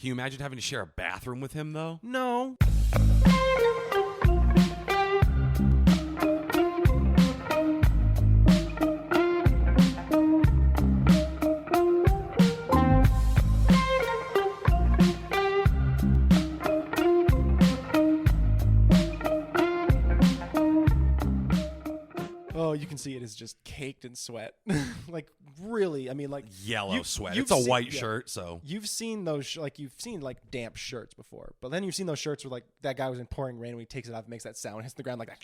Can you imagine having to share a bathroom with him, though? No. Oh, you can see it is just caked in sweat. Like, really, I mean, like... Yellow sweat. It's a white shirt, so... You've seen those, you've seen, damp shirts before. But then you've seen those shirts where, that guy was in pouring rain, when he takes it off, makes that sound, hits the ground like that.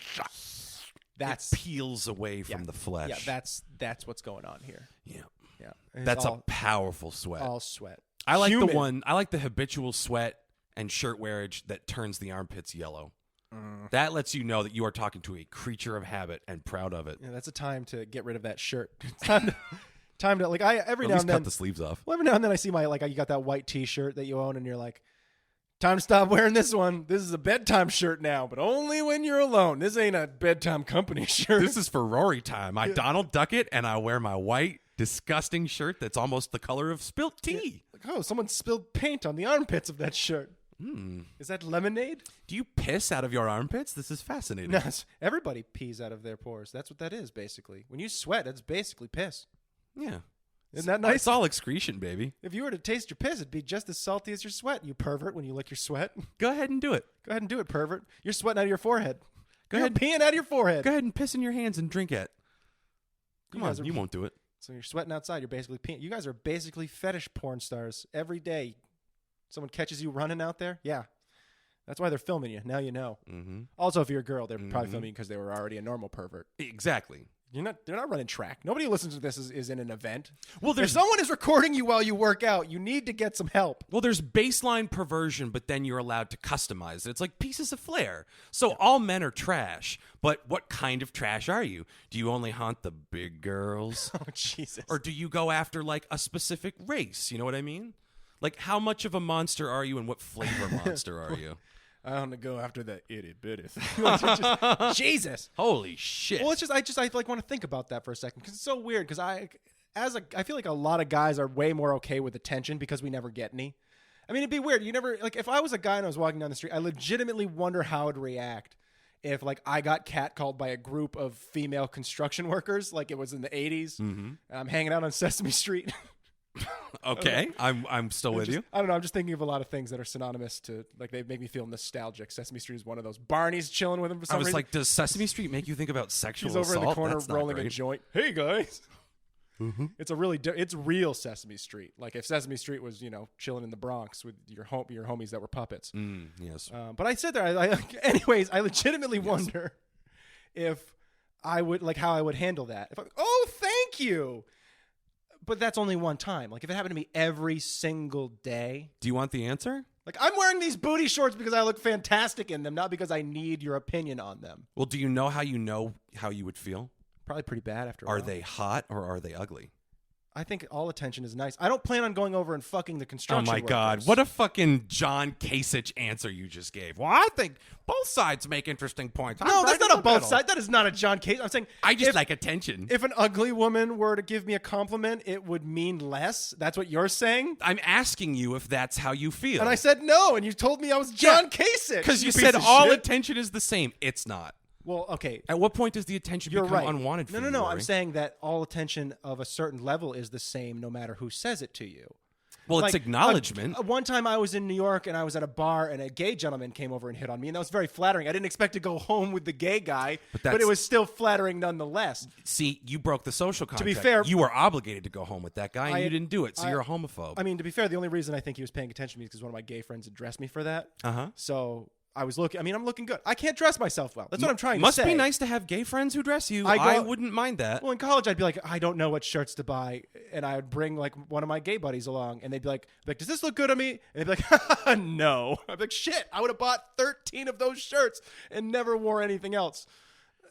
That's... It peels away from the flesh. Yeah, that's what's going on here. Yeah. Yeah. That's a powerful sweat. All sweat. I like I like the habitual sweat and shirt wearage that turns the armpits yellow. That lets you know that you are talking to a creature of habit and proud of it. Yeah, that's a time to get rid of that shirt. It's time to every At now least and then cut the sleeves off. Well, every now and then I see you got that white T-shirt that you own, and you're like, time to stop wearing this one. This is a bedtime shirt now, but only when you're alone. This ain't a bedtime company shirt. This is for Rory time. I Donald Duck it, and I wear my white, disgusting shirt that's almost the color of spilt tea. Yeah. Oh, someone spilled paint on the armpits of that shirt. Is that lemonade? Do you piss out of your armpits? This is fascinating. No, everybody pees out of their pores. That's what that is, basically. When you sweat, it's basically piss. Yeah. Isn't that nice? It's all excretion, baby. If you were to taste your piss, it'd be just as salty as your sweat, you pervert, when you lick your sweat. Go ahead and do it. Go ahead and do it, pervert. You're sweating out of your forehead. Go You're ahead. peeing out of your forehead. Go ahead and piss in your hands and drink it. Come on, you won't do it. So you're sweating outside. You're basically peeing. You guys are basically fetish porn stars every day. Someone catches you running out there? Yeah. That's why they're filming you. Now you know. Mm-hmm. Also, if you're a girl, they're probably filming you because they were already a normal pervert. Exactly. They're not running track. Nobody who listens to this is in an event. Well, if someone is recording you while you work out, you need to get some help. Well, there's baseline perversion, but then you're allowed to customize it. It's like pieces of flair. So all men are trash, but what kind of trash are you? Do you only haunt the big girls? Oh, Jesus. Or do you go after like a specific race? You know what I mean? Like, how much of a monster are you, and what flavor monster are you? I want to go after the itty bitty. Jesus, holy shit! Well, I want to think about that for a second, because it's so weird. Because I feel like a lot of guys are way more okay with attention because we never get any. I mean, it'd be weird. You never, like, if I was a guy and I was walking down the street, I legitimately wonder how I'd react if, like, I got catcalled by a group of female construction workers, like it was in the 80s. Mm-hmm. And I'm hanging out on Sesame Street. Okay, I'm still with you. I don't know. I'm just thinking of a lot of things that are synonymous to, like, they make me feel nostalgic. Sesame Street is one of those. Barney's chilling with him for some reason. Like, does Sesame Street make you think about sexual assault? He's over in the corner That's rolling a joint. Hey guys, it's it's real Sesame Street. Like if Sesame Street was, chilling in the Bronx with your homies that were puppets. Yes. But I said there. Anyways, I legitimately wonder if I would, like, how I would handle that. Thank you. But that's only one time. Like, if it happened to me every single day. Do you want the answer? Like, I'm wearing these booty shorts because I look fantastic in them, not because I need your opinion on them. Well, do you know how you would feel? Probably pretty bad after a while. Are they hot or are they ugly? I think all attention is nice. I don't plan on going over and fucking the construction workers. God. What a fucking John Kasich answer you just gave. Well, I think both sides make interesting points. No, that's not a both sides. That is not a John Kasich. I'm saying I just like attention. If an ugly woman were to give me a compliment, it would mean less. That's what you're saying? I'm asking you if that's how you feel. And I said no, and you told me I was John Kasich. Because you said all attention is the same. It's not. Well, okay. At what point does the attention become unwanted for you? No. I'm saying that all attention of a certain level is the same no matter who says it to you. Well, it's acknowledgement. One time I was in New York and I was at a bar and a gay gentleman came over and hit on me, and that was very flattering. I didn't expect to go home with the gay guy, but it was still flattering nonetheless. See, you broke the social contract. To be fair, you were obligated to go home with that guy, and you didn't do it, so you're a homophobe. I mean, to be fair, the only reason I think he was paying attention to me is because one of my gay friends addressed me for that. Uh-huh. So I was looking. I mean, I'm looking good. I can't dress myself well. That's what I'm trying to say. Must be nice to have gay friends who dress you. I wouldn't mind that. Well, in college, I'd be like, I don't know what shirts to buy, and I would bring like one of my gay buddies along, and they'd be like, does this look good on me? And they'd be like, no. I'd be like, shit, I would have bought 13 of those shirts and never wore anything else.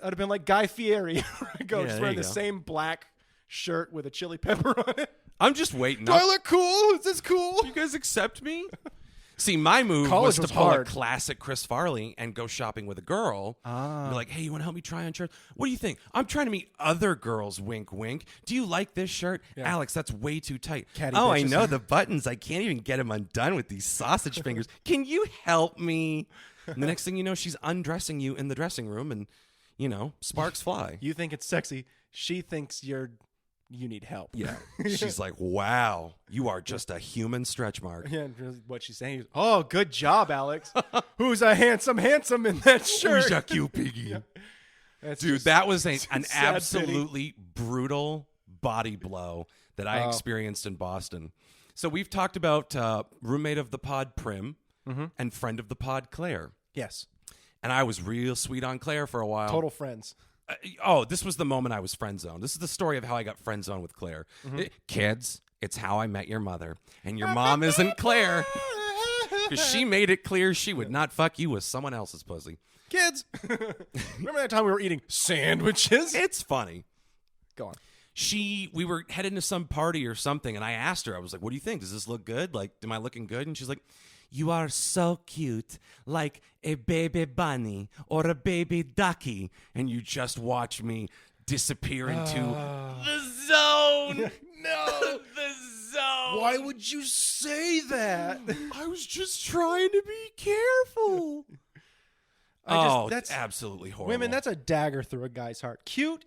I'd have been like Guy Fieri, just wearing the same black shirt with a chili pepper on it. I'm just waiting. Do I look cool? Is this cool? You guys accept me? See, my move College was was to pull hard. a classic Chris Farley and go shopping with a girl. Be like, hey, you want to help me try on shirts? What do you think? I'm trying to meet other girls. Wink, wink. Do you like this shirt? Yeah. Alex, that's way too tight. Catty oh, I bitches. know the buttons. I can't even get them undone with these sausage fingers. Can you help me? And the next thing you know, she's undressing you in the dressing room and, sparks fly. You think it's sexy. She thinks you need help. Yeah. She's like, wow, you are just a human stretch mark. Yeah, what she's saying is, oh, good job, Alex. Who's a handsome in that shirt? Who's a cute piggy? That's Dude, just that was an sad absolutely brutal body blow that I experienced in Boston. So we've talked about roommate of the pod, Prim, and friend of the pod, Claire. Yes. And I was real sweet on Claire for a while. Total friends. This was the moment I was friend zoned. This is the story of how I got friend zoned with Claire. Kids, it's how I met your mother. And your mom isn't Claire. Because she made it clear she would not fuck you with someone else's pussy. Kids. Remember that time we were eating sandwiches? It's funny. Go on. We were heading to some party or something, and I asked her, I was like, what do you think? Does this look good? Like, am I looking good? And she's like, you are so cute, like a baby bunny or a baby ducky. And you just watch me disappear into the zone. No, the zone. Why would you say that? I was just trying to be careful. That's absolutely horrible. Women, that's a dagger through a guy's heart. Cute.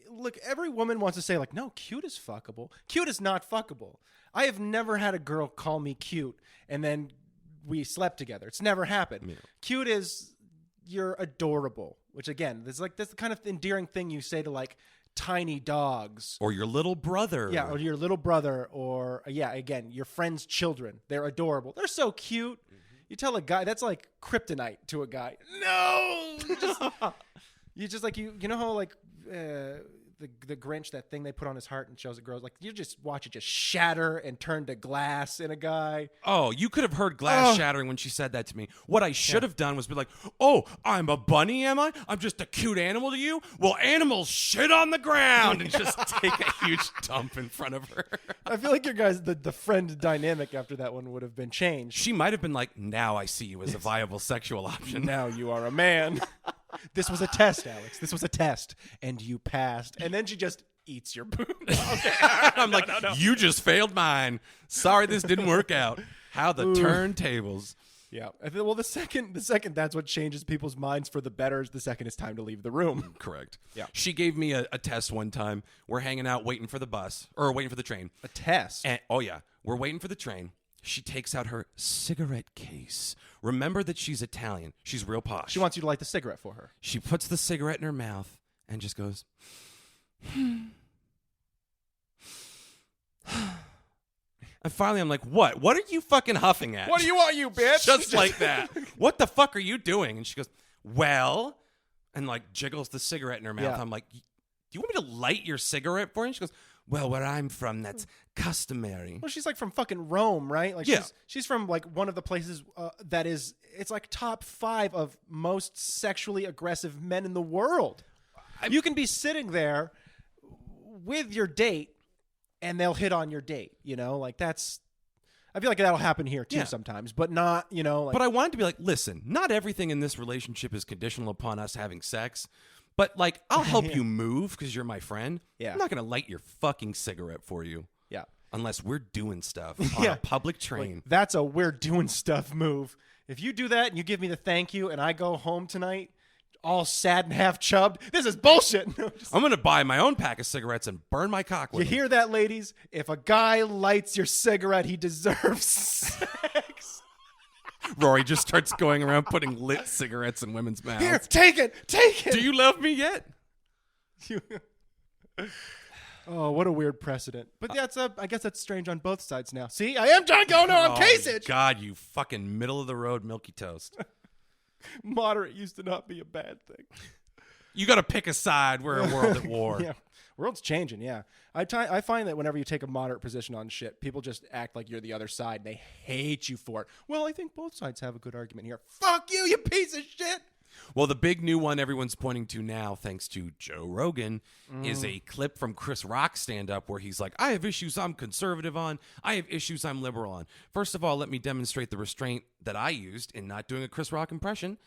Look, every woman wants to say, like, no, cute is fuckable. Cute is not fuckable. I have never had a girl call me cute and then we slept together. It's never happened. Yeah. Cute is you're adorable, which again, that's the kind of endearing thing you say to like tiny dogs. Or your little brother. Yeah, or your little brother, or again, your friend's children. They're adorable. They're so cute. You tell a guy, that's like kryptonite to a guy. No! You just like, you know how like the Grinch, that thing they put on his heart and shows it grows, like you just watch it just shatter and turn to glass in a guy. Oh, you could have heard glass shattering when she said that to me. What I should have done was be like, oh, I'm a bunny, am I? I'm just a cute animal to you? Well, animals shit on the ground, and just take a huge dump in front of her. I feel like your guys, the friend dynamic after that one would have been changed. She might have been like, now I see you as a viable sexual option. Now you are a man. This was a test, Alex. This was a test, and you passed. And then she just eats your poop. Okay. I'm like, no. You just failed mine. Sorry, this didn't work out. How the turntables. Yeah. Well, the second that's what changes people's minds for the better. The second it's time to leave the room. Correct. Yeah. She gave me a test one time. We're hanging out waiting for the bus, or waiting for the train. A test? And, we're waiting for the train. She takes out her cigarette case. Remember that she's Italian. She's real posh. She wants you to light the cigarette for her. She puts the cigarette in her mouth and just goes, And finally I'm like, what? What are you fucking huffing at? What do you want, you bitch? Just like that. What the fuck are you doing? And she goes, well, and like jiggles the cigarette in her mouth. Yeah. I'm like, do you want me to light your cigarette for you? And she goes, well, where I'm from, that's customary. Well, she's like from fucking Rome, right? Like yeah. She's from like one of the places that is, it's like top 5 of most sexually aggressive men in the world. You can be sitting there with your date and they'll hit on your date, like that's, I feel like that'll happen here too sometimes, but not, like. But I wanted to be like, listen, not everything in this relationship is conditional upon us having sex. But, like, I'll help you move because you're my friend. Yeah. I'm not going to light your fucking cigarette for you. Yeah. Unless we're doing stuff on a public train. Like, that's a we're doing stuff move. If you do that and you give me the thank you and I go home tonight all sad and half chubbed, this is bullshit. No, I'm going to buy my own pack of cigarettes and burn my cock with them. You hear that, ladies? If a guy lights your cigarette, he deserves sex. Rory just starts going around putting lit cigarettes in women's mouths. Here, take it. Do you love me yet? Oh, what a weird precedent. But I guess that's strange on both sides now. See, I am John Gono on Kasich. God, you fucking middle of the road milky toast. Moderate used to not be a bad thing. You got to pick a side. We're a world at war. Yeah. World's changing, yeah. I find that whenever you take a moderate position on shit, people just act like you're the other side. And they hate you for it. Well, I think both sides have a good argument here. Fuck you, you piece of shit. Well, the big new one everyone's pointing to now, thanks to Joe Rogan, is a clip from Chris Rock's stand-up where he's like, I have issues I'm conservative on. I have issues I'm liberal on. First of all, let me demonstrate the restraint that I used in not doing a Chris Rock impression.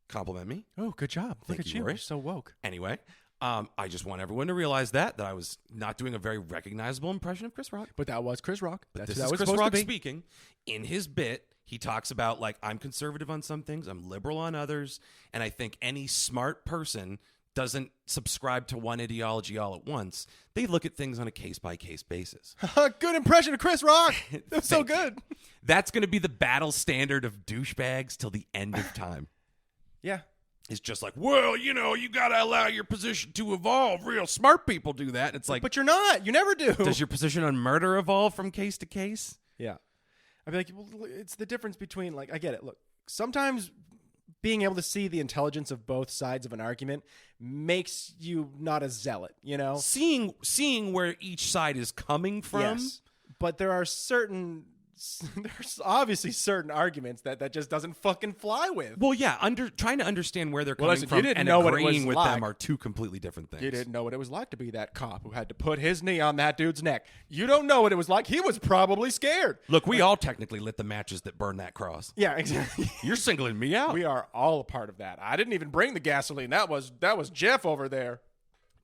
Compliment me. Oh, good job. Thank Look at you, you. Rory. You're so woke. Anyway, I just want everyone to realize that I was not doing a very recognizable impression of Chris Rock. But that was Chris Rock. That's This who that is was Chris supposed Rock to be. speaking. In his bit, he talks about, like, I'm conservative on some things, I'm liberal on others, and I think any smart person doesn't subscribe to one ideology all at once. They look at things on a case-by-case basis. Good impression of Chris Rock. That's so Thank you. good. That's going to be the battle standard of douchebags till the end of time. Yeah. It's just like, well, you know, you got to allow your position to evolve. Real smart people do that. And it's like, But you're not. You never do. does your position on murder evolve from case to case? Yeah. I'd be like, well, it's the difference between, like, I get it. Look, sometimes being able to see the intelligence of both sides of an argument makes you not a zealot, you know? Seeing where each side is coming from. Yes. But there's obviously certain arguments that just doesn't fucking fly with. Well, yeah, trying to understand where they're Well, coming listen, from you didn't and know what it was agreeing with like. them are two completely different things. You didn't know what it was like to be that cop who had to put his knee on that dude's neck. You don't know what it was like. He was probably scared. Look, we all technically lit the matches that burned that cross. Yeah, exactly. You're singling me out. We are all a part of that. I didn't even bring the gasoline. That was Jeff over there.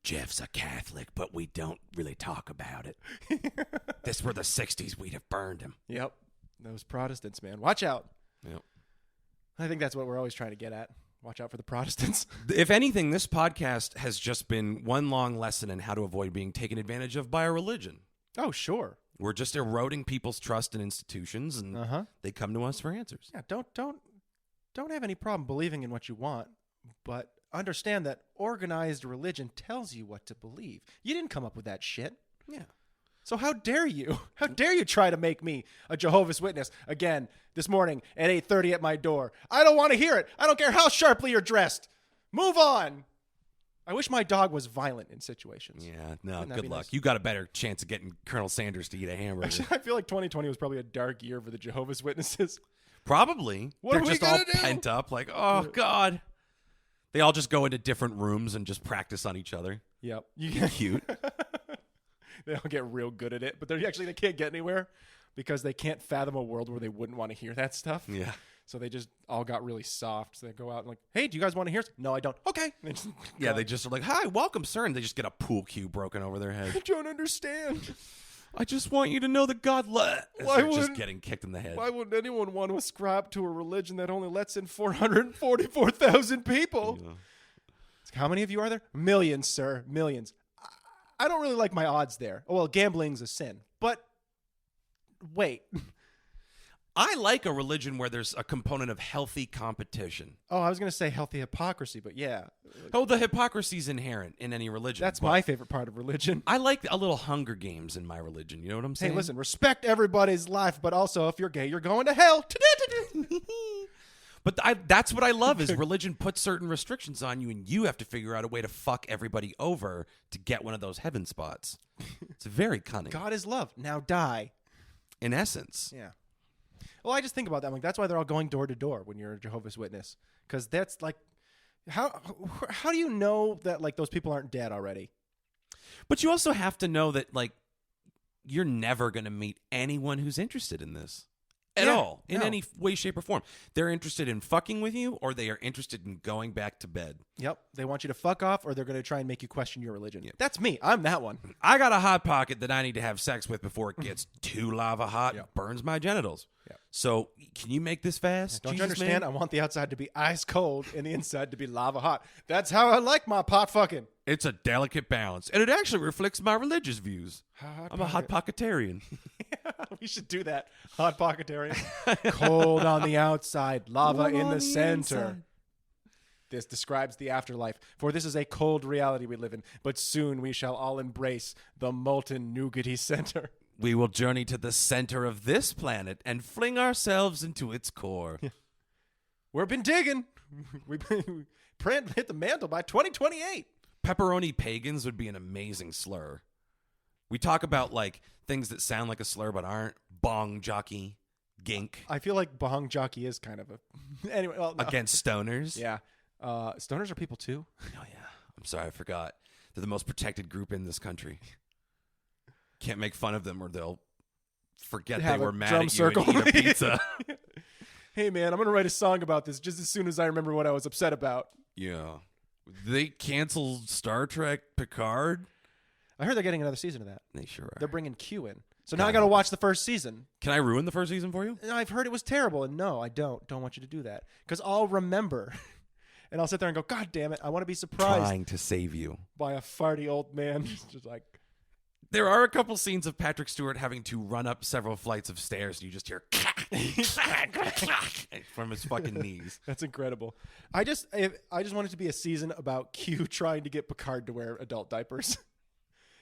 Jeff's a Catholic, but we don't really talk about it. This were the 60s, we'd have burned him. Yep. Those Protestants, man. Watch out. Yep. I think that's what we're always trying to get at. Watch out for the Protestants. If anything, this podcast has just been one long lesson in how to avoid being taken advantage of by a religion. Oh, sure. We're just eroding people's trust in institutions, and they come to us for answers. Yeah, don't have any problem believing in what you want, but understand that organized religion tells you what to believe. You didn't come up with that shit. Yeah. So how dare you? How dare you try to make me a Jehovah's Witness again this morning at 8:30 at my door? I don't want to hear it. I don't care how sharply you're dressed. Move on. I wish my dog was violent in situations. Yeah, no, Wouldn't that good be luck. nice? You got a better chance of getting Colonel Sanders to eat a hamburger. Actually, I feel like 2020 was probably a dark year for the Jehovah's Witnesses. Probably. What They're are we just all gonna do? pent up, like, oh, God. They all just go into different rooms and just practice on each other. Yep. Cute. They all get real good at it, but they can't get anywhere because they can't fathom a world where they wouldn't want to hear that stuff. Yeah. So they just all got really soft. So they go out and like, hey, do you guys want to hear? No, I don't. Okay. Yeah, they just are like, hi, welcome, sir. And they just get a pool cue broken over their I head. don't understand. I just want you to know that God Why They're just wouldn't- getting kicked in the head. Why would anyone want to ascribe to a religion that only lets in 444,000 people? Yeah. How many of you are there? Millions, sir. Millions. I don't really like my odds there. Oh, well, gambling's a sin. But wait. I like a religion where there's a component of healthy competition. Oh, I was going to say healthy hypocrisy, but yeah. Oh, the hypocrisy's inherent in any religion. That's but my favorite part of religion. I like a little Hunger Games in my religion. You know what I'm saying? Hey, listen, respect everybody's life, but also if you're gay, you're going to hell. But that's what I love is religion puts certain restrictions on you, and you have to figure out a way to fuck everybody over to get one of those heaven spots. It's very cunning. God is love. Now die. In essence. Yeah. Well, I just think about that. I'm like, that's why they're all going door to door when you're a Jehovah's Witness. Because that's like, how do you know that like those people aren't dead already? But you also have to know that, like, you're never going to meet anyone who's interested in this. At all, in any way, shape, or form. They're interested in fucking with you, or they are interested in going back to bed. Yep. They want you to fuck off, or they're going to try and make you question your religion. Yep. That's me. I'm that one. I got a hot pocket that I need to have sex with before it gets too lava hot and Yep. burns my genitals. Yep. So, can you make this fast? Don't you Jesus, understand? man? I want the outside to be ice cold and the inside to be lava hot. That's how I like my pot fucking. It's a delicate balance, and it actually reflects my religious views. Hot I'm a hot pocketarian. We should do that. Hot pocketarian. Cold on the outside, lava Warm in on the the center. inside. This describes the afterlife. For this is a cold reality we live in, but soon we shall all embrace the molten nougaty center. We will journey to the center of this planet and fling ourselves into its core. We've been digging. We've been hit the mantle by 2028. Pepperoni pagans would be an amazing slur. We talk about like things that sound like a slur but aren't. Bong jockey, gink. I feel like bong jockey is kind of a anyway. Well, no. Against stoners. Yeah. Stoners are people too. Oh yeah. I'm sorry, I forgot. They're the most protected group in this country. Can't make fun of them or they'll forget they were mad at you and eat a pizza. Hey man, I'm gonna write a song about this just as soon as I remember what I was upset about. Yeah. They canceled Star Trek Picard. I heard they're getting another season of that. They sure are. They're bringing Q in. So now I got to watch the first season. Can I ruin the first season for you? And I've heard it was terrible. And no, I don't. Don't want you to do that. Because I'll remember. And I'll sit there and go, God damn it. I want to be surprised. Trying to save you. By a farty old man. Just like. There are a couple scenes of Patrick Stewart having to run up several flights of stairs. And you just hear from his fucking knees. That's incredible. I just want it to be a season about Q trying to get Picard to wear adult diapers.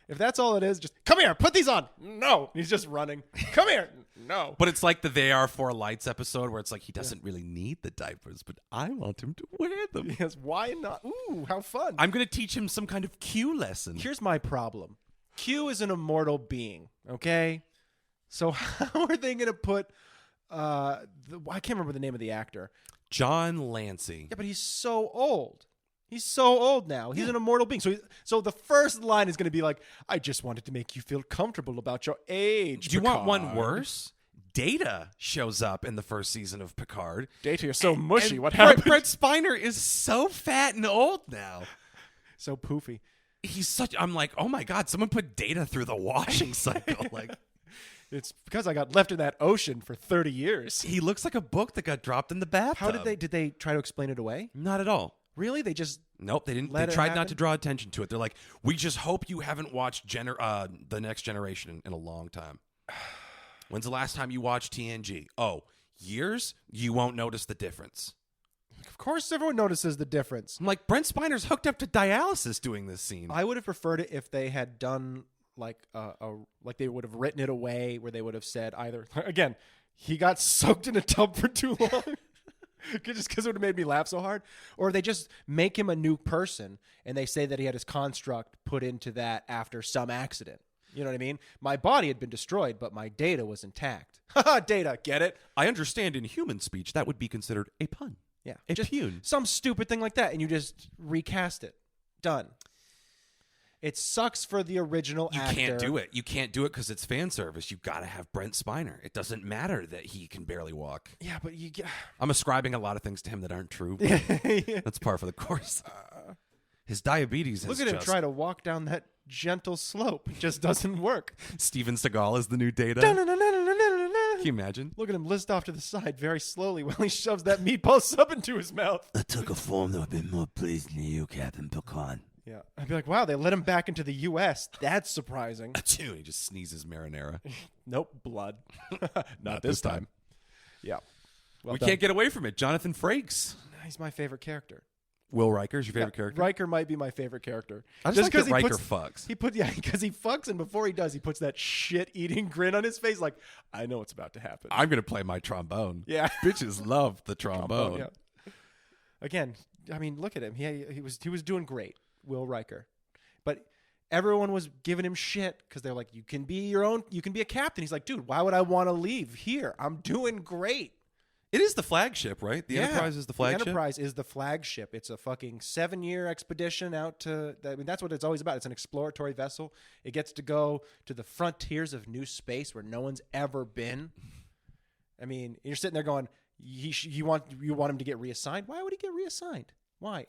If that's all it is, just come here, put these on. No. He's just running. Come here. No. But it's like the They Are Four Lights episode where it's like he doesn't really need the diapers, but I want him to wear them. Yes, why not? Ooh, how fun. I'm going to teach him some kind of Q lesson. Here's my problem. Q is an immortal being, okay? So how are they going to put I can't remember the name of the actor. John Lancey. Yeah, but he's so old. He's so old now. He's an immortal being. So the first line is going to be like, I just wanted to make you feel comfortable about your age. Do you want one worse? Data shows up in the first season of Picard. Data, you're so mushy. What happened? Brett Spiner is so fat and old now. So poofy. I'm like, oh my God, someone put Data through the washing cycle. Like, it's because I got left in that ocean for 30 years. He looks like a book that got dropped in the bathtub. How did they try to explain it away? Not at all. Really? They just Nope, they didn't. They tried not to draw attention to it. They're like, we just hope you haven't watched The Next Generation in a long time. When's the last time you watched TNG? Oh, years? You won't notice the difference. Of course everyone notices the difference. I'm like, Brent Spiner's hooked up to dialysis doing this scene. I would have preferred it if they had done like like they would have written it away where they would have said either, again, he got soaked in a tub for too long. Just because it would have made me laugh so hard. Or they just make him a new person and they say that he had his construct put into that after some accident. You know what I mean? My body had been destroyed, but my data was intact. Haha, data, get it? I understand in human speech that would be considered a pun. Yeah. A just pun. Some stupid thing like that, and you just recast it. Done. It sucks for the original actor. You can't do it. You can't do it because it's fan service. You got to have Brent Spiner. It doesn't matter that he can barely walk. Yeah, but you get... I'm ascribing a lot of things to him that aren't true. That's par for the course. His diabetes is Look at him try to walk down that gentle slope. It just doesn't work. Steven Seagal is the new Data. Can you imagine? Look at him list off to the side very slowly while he shoves that meatball sub into his mouth. I took a form that would be more pleasing to you, Captain Pecan. Yeah. I'd be like, wow, they let him back into the U.S. That's surprising. He just sneezes marinara. Nope, blood. Not this time. Yeah. Well we done. can't get away from it. Jonathan Frakes. He's my favorite character. Will Riker's your favorite character? Riker might be my favorite character. I just like that Riker fucks. Because he fucks, and before he does, he puts that shit-eating grin on his face like, I know what's about to happen. I'm going to play my trombone. Yeah. Bitches love the trombone. Yeah. Again, I mean, look at him. He was doing great, Will Riker. But everyone was giving him shit because they're like, you can be a captain. He's like, dude, why would I want to leave here? I'm doing great. It is the flagship, right? The Enterprise is the flagship? The Enterprise is the flagship. It's a fucking 7-year expedition out to... I mean, that's what it's always about. It's an exploratory vessel. It gets to go to the frontiers of new space where no one's ever been. I mean, you're sitting there going, you want him to get reassigned? Why would he get reassigned? Why?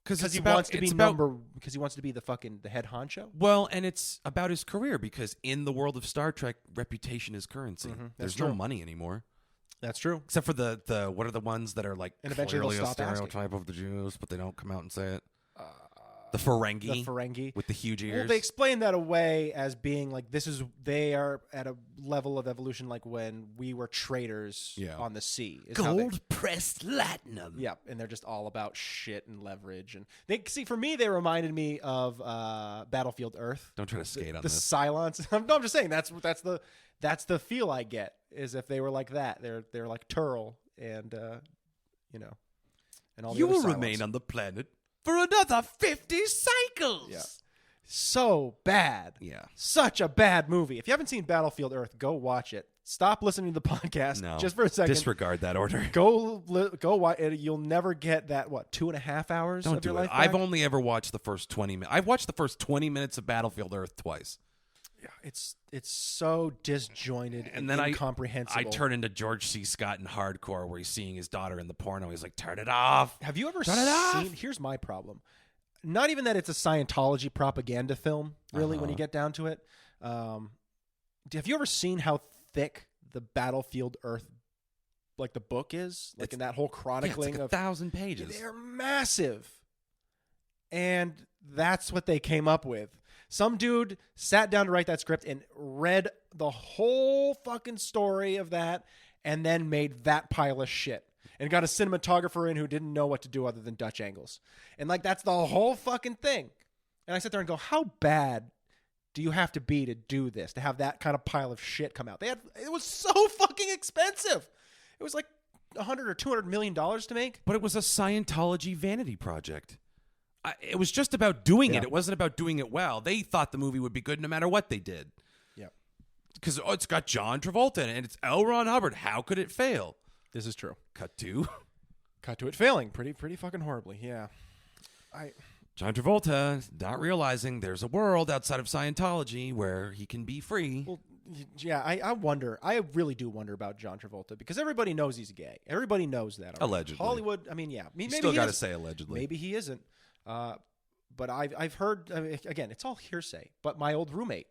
Because he wants to be the head honcho? Well, and it's about his career because in the world of Star Trek, reputation is currency. Mm-hmm. There's no money anymore. That's true. Except for the what are the ones that are like and eventually clearly they'll a stop stereotype of the Jews, but they don't come out and say it. The Ferengi. With the huge ears. Well, they explain that away as being like they are at a level of evolution like when we were traders on the sea. Gold-pressed latinum. Yeah, and they're just all about shit and leverage. And for me, they reminded me of Battlefield Earth. Don't try to skate on the this. Cylons. I'm just saying that's the feel I get is if they were like that. They're like Turl and and all the you other will Cylons. remain on the planet for another 50 cycles. Yeah. So bad. Yeah. Such a bad movie. If you haven't seen Battlefield Earth, go watch it. stop listening to the podcast No, just for a second. disregard that order. Go watch. You'll never get that 2.5 hours Don't of do your it. life back? I've only ever watched the first 20 minutes. I've watched the first 20 minutes of Battlefield Earth twice. Yeah, it's so disjointed and then incomprehensible. I turn into George C. Scott in Hardcore, where he's seeing his daughter in the porno. He's like, "Turn it off." Have you ever Turn it off. seen? Here's my problem. Not even that it's a Scientology propaganda film, really, when you get down to it. Have you ever seen how thick the Battlefield Earth, like the book is? Like in that whole chronicling it's like of 1,000 pages. They're massive. And that's what they came up with. Some dude sat down to write that script and read the whole fucking story of that and then made that pile of shit. And got a cinematographer in who didn't know what to do other than Dutch angles. And like that's the whole fucking thing. And I sit there and go, how bad do you have to be to do this, to have that kind of pile of shit come out? It was so fucking expensive. It was like $100 or $200 million to make. But it was a Scientology vanity project. It was just about doing it. It wasn't about doing it well. They thought the movie would be good no matter what they did. Yeah. Because it's got John Travolta in it, and it's L. Ron Hubbard. How could it fail? This is true. Cut to it failing pretty fucking horribly. Yeah. John Travolta not realizing there's a world outside of Scientology where he can be free. Well, yeah, I wonder. I really do wonder about John Travolta because everybody knows he's gay. Everybody knows that. Already. Allegedly. Hollywood, I mean, yeah. Maybe Still he got to is. say allegedly. Maybe he isn't. But I've heard, again, it's all hearsay. But my old roommate,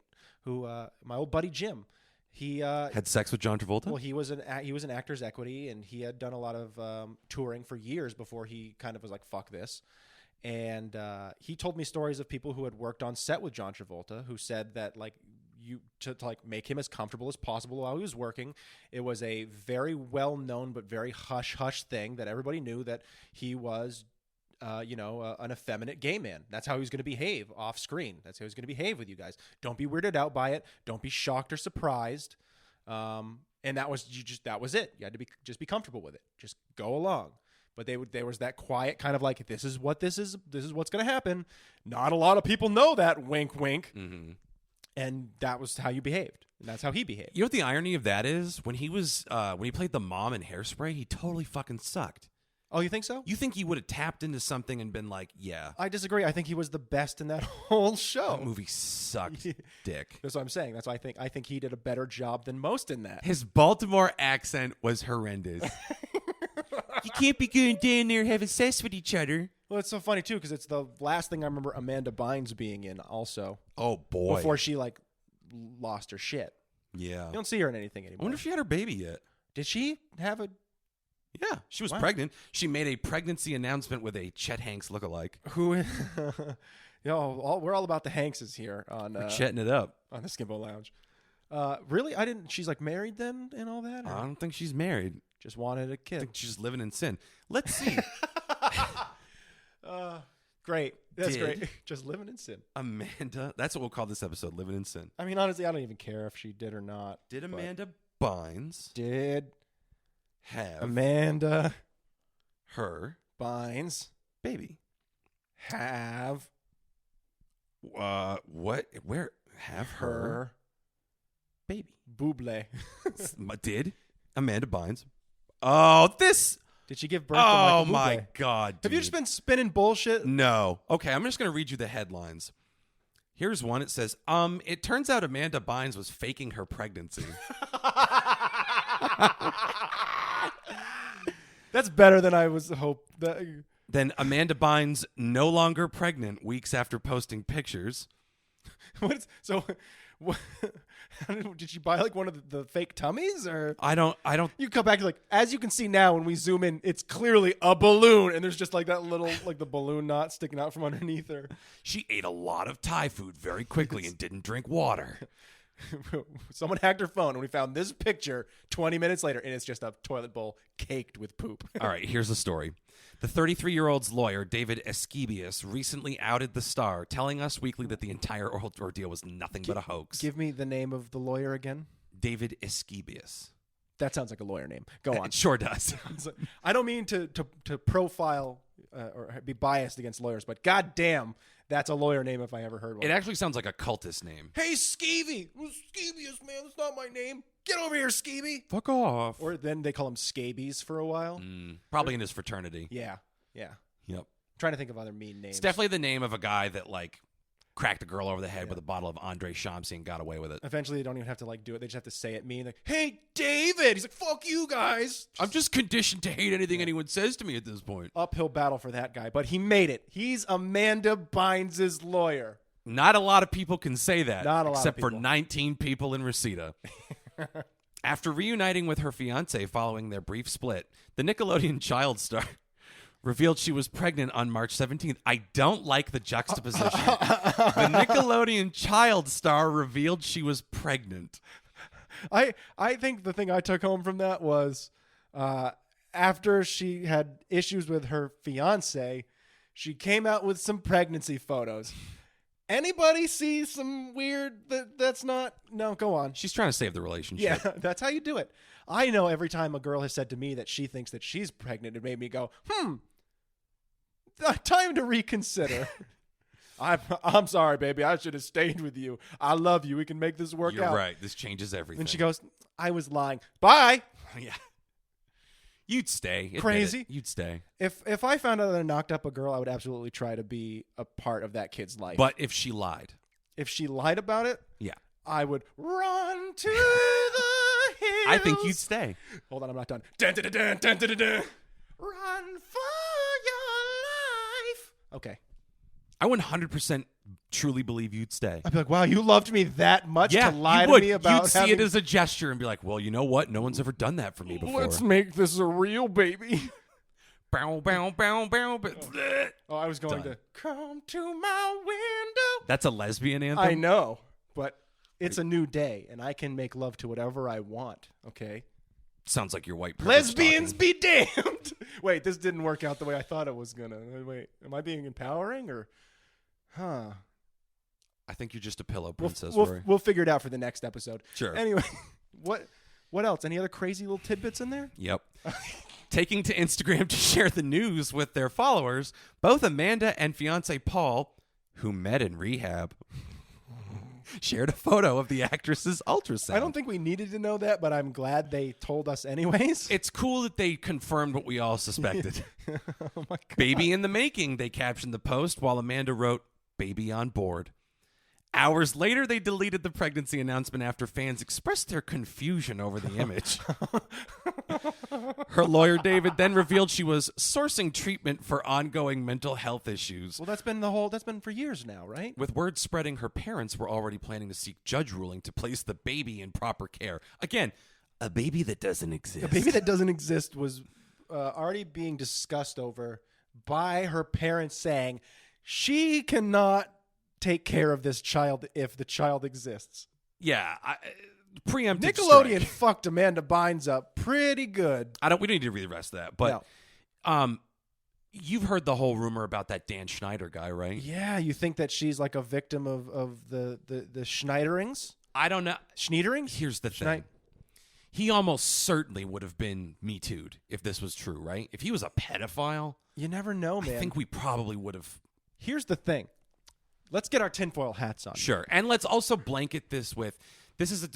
my old buddy Jim, he had sex with John Travolta? Well, he was an Actors Equity, and he had done a lot of touring for years before he kind of was like, fuck this. And he told me stories of people who had worked on set with John Travolta who said that like to like make him as comfortable as possible while he was working. It was a very well known but very hush hush thing that everybody knew that he was an effeminate gay man. That's how he was going to behave off screen. That's how he was going to behave with you guys. Don't be weirded out by it. Don't be shocked or surprised. And that was it. You had to just be comfortable with it. Just go along. But there was that quiet kind of like, this is what's going to happen. Not a lot of people know that. Wink, wink. Mm-hmm. And that was how you behaved. And that's how he behaved. You know what the irony of that is? When he played the mom in Hairspray, he totally fucking sucked. Oh, you think so? You think he would have tapped into something and been like, yeah. I disagree. I think he was the best in that whole show. That movie sucked dick. That's what I'm saying. That's why I think he did a better job than most in that. His Baltimore accent was horrendous. You can't be going down there having sex with each other. Well, it's so funny, too, because it's the last thing I remember Amanda Bynes being in also. Oh, boy. Before she, like, lost her shit. Yeah. You don't see her in anything anymore. I wonder if she had her baby yet. Did she have a... Yeah, she was pregnant. She made a pregnancy announcement with a Chet Hanks lookalike. Who... we're all about the Hankses here on... We're chatting it up. On the Skimbo Lounge. Really? She's, like, married then and all that? Or? I don't think she's married. Just wanted a kid. I think she's just living in sin. Let's see. Great. That's great. Just living in sin. Amanda. That's what we'll call this episode, Living in Sin. I mean, honestly, I don't even care if she did or not. Did Amanda Bynes have Amanda her Bynes baby have what? Where? Have her baby. Buble. Did Amanda Bynes? Oh, this... Did she give birth to Oh, Michael Bublé? my God, dude. Have you just been spinning bullshit? No. Okay, I'm just going to read you the headlines. Here's one. It says, it turns out Amanda Bynes was faking her pregnancy. That's better than I was hoping. Then Amanda Bynes no longer pregnant weeks after posting pictures. Did she buy like one of the fake tummies or? I don't. You come back like, as you can see now when we zoom in, it's clearly a balloon and there's just like that little like the balloon knot sticking out from underneath her. She ate a lot of Thai food very quickly and didn't drink water. Someone hacked her phone and we found this picture 20 minutes later and it's just a toilet bowl caked with poop. All right, here's the story. The 33-year-old's lawyer, David Esquibius, recently outed the star, telling Us Weekly that the entire ordeal was nothing but a hoax. Give me the name of the lawyer again. David Esquibius. That sounds like a lawyer name. Go on. It sure does. I don't mean to profile or be biased against lawyers, but goddamn, that's a lawyer name if I ever heard one. It actually sounds like a cultist name. Hey, Skeevy! Skeevius, man, that's not my name. Get over here, Skeevy! Fuck off. Or then they call him Scabies for a while. Probably in his fraternity. Yeah. Yep. Trying to think of other mean names. It's definitely the name of a guy that, like, cracked a girl over the head with a bottle of Andre Shamsi and got away with it. Eventually, they don't even have to, like, do it. They just have to say it mean. Like, hey, David! He's like, fuck you guys! I'm just conditioned to hate anything anyone says to me at this point. Uphill battle for that guy, but he made it. He's Amanda Bynes' lawyer. Not a lot of people can say that. Not a lot of except for people. 19 people in Reseda. After reuniting with her fiancé following their brief split, the Nickelodeon child star revealed she was pregnant on March 17th. I don't like the juxtaposition. The Nickelodeon child star revealed she was pregnant. I think the thing I took home from that was after she had issues with her fiance, she came out with some pregnancy photos. Anybody see some weird that's not? No, go on. She's trying to save the relationship. Yeah, that's how you do it. I know every time a girl has said to me that she thinks that she's pregnant, it made me go, time to reconsider. I'm sorry, baby. I should have stayed with you. I love you. We can make this work You're out. right. This changes everything. And she goes, I was lying. Bye. Yeah. You'd stay. Admit Crazy. it. You'd stay. If I found out that I knocked up a girl, I would absolutely try to be a part of that kid's life. But if she lied. If she lied about it, Yeah. I would run to the hills. I think you'd stay. Hold on, I'm not done. Dun, dun, dun, dun, dun, dun, dun. Run for your life. Okay. I 100% truly believe you'd stay. I'd be like, wow, you loved me that much Yeah, to lie you to would. me about You'd see having... it as a gesture and be like, well, you know what? No one's ever done that for me before. Let's make this a real baby. Bow, bow, bow, bow, Oh, I was going Done. to come to my window. That's a lesbian anthem? I know, but it's a new day, and I can make love to whatever I want, okay? Sounds like your white privilege Lesbians talking. be damned. Wait, this didn't work out the way I thought it was going to. Wait, am I being empowering or... Huh. I think you're just a pillow princess, We'll, Rory. we'll figure it out for the next episode. Sure. Anyway, what else? Any other crazy little tidbits in there? Yep. Taking to Instagram to share the news with their followers, both Amanda and fiance Paul, who met in rehab, shared a photo of the actress's ultrasound. I don't think we needed to know that, but I'm glad they told us anyways. It's cool that they confirmed what we all suspected. Oh my God. Baby in the making, they captioned the post, while Amanda wrote, baby on board. Hours later, they deleted the pregnancy announcement after fans expressed their confusion over the image. Her lawyer, David, then revealed she was sourcing treatment for ongoing mental health issues. Well, that's been for years now, right? With word spreading, her parents were already planning to seek judge ruling to place the baby in proper care. Again, A baby that doesn't exist. A baby that doesn't exist was already being discussed over by her parents saying she cannot take care of this child if the child exists. yeah, preemptive Nickelodeon strike. fucked Amanda Bynes up pretty good. We don't need to read the rest of that, but you've heard the whole rumor about that Dan Schneider guy, right? Yeah, you think that she's like a victim of the Schneiderings? I don't know. Schneiderings? Here's the thing. He almost certainly would have been Me Too'd if this was true, right? If he was a pedophile, You never know, man. I think we probably would have. Here's the thing. Let's get our tinfoil hats on. Sure. And let's also blanket this with, this is a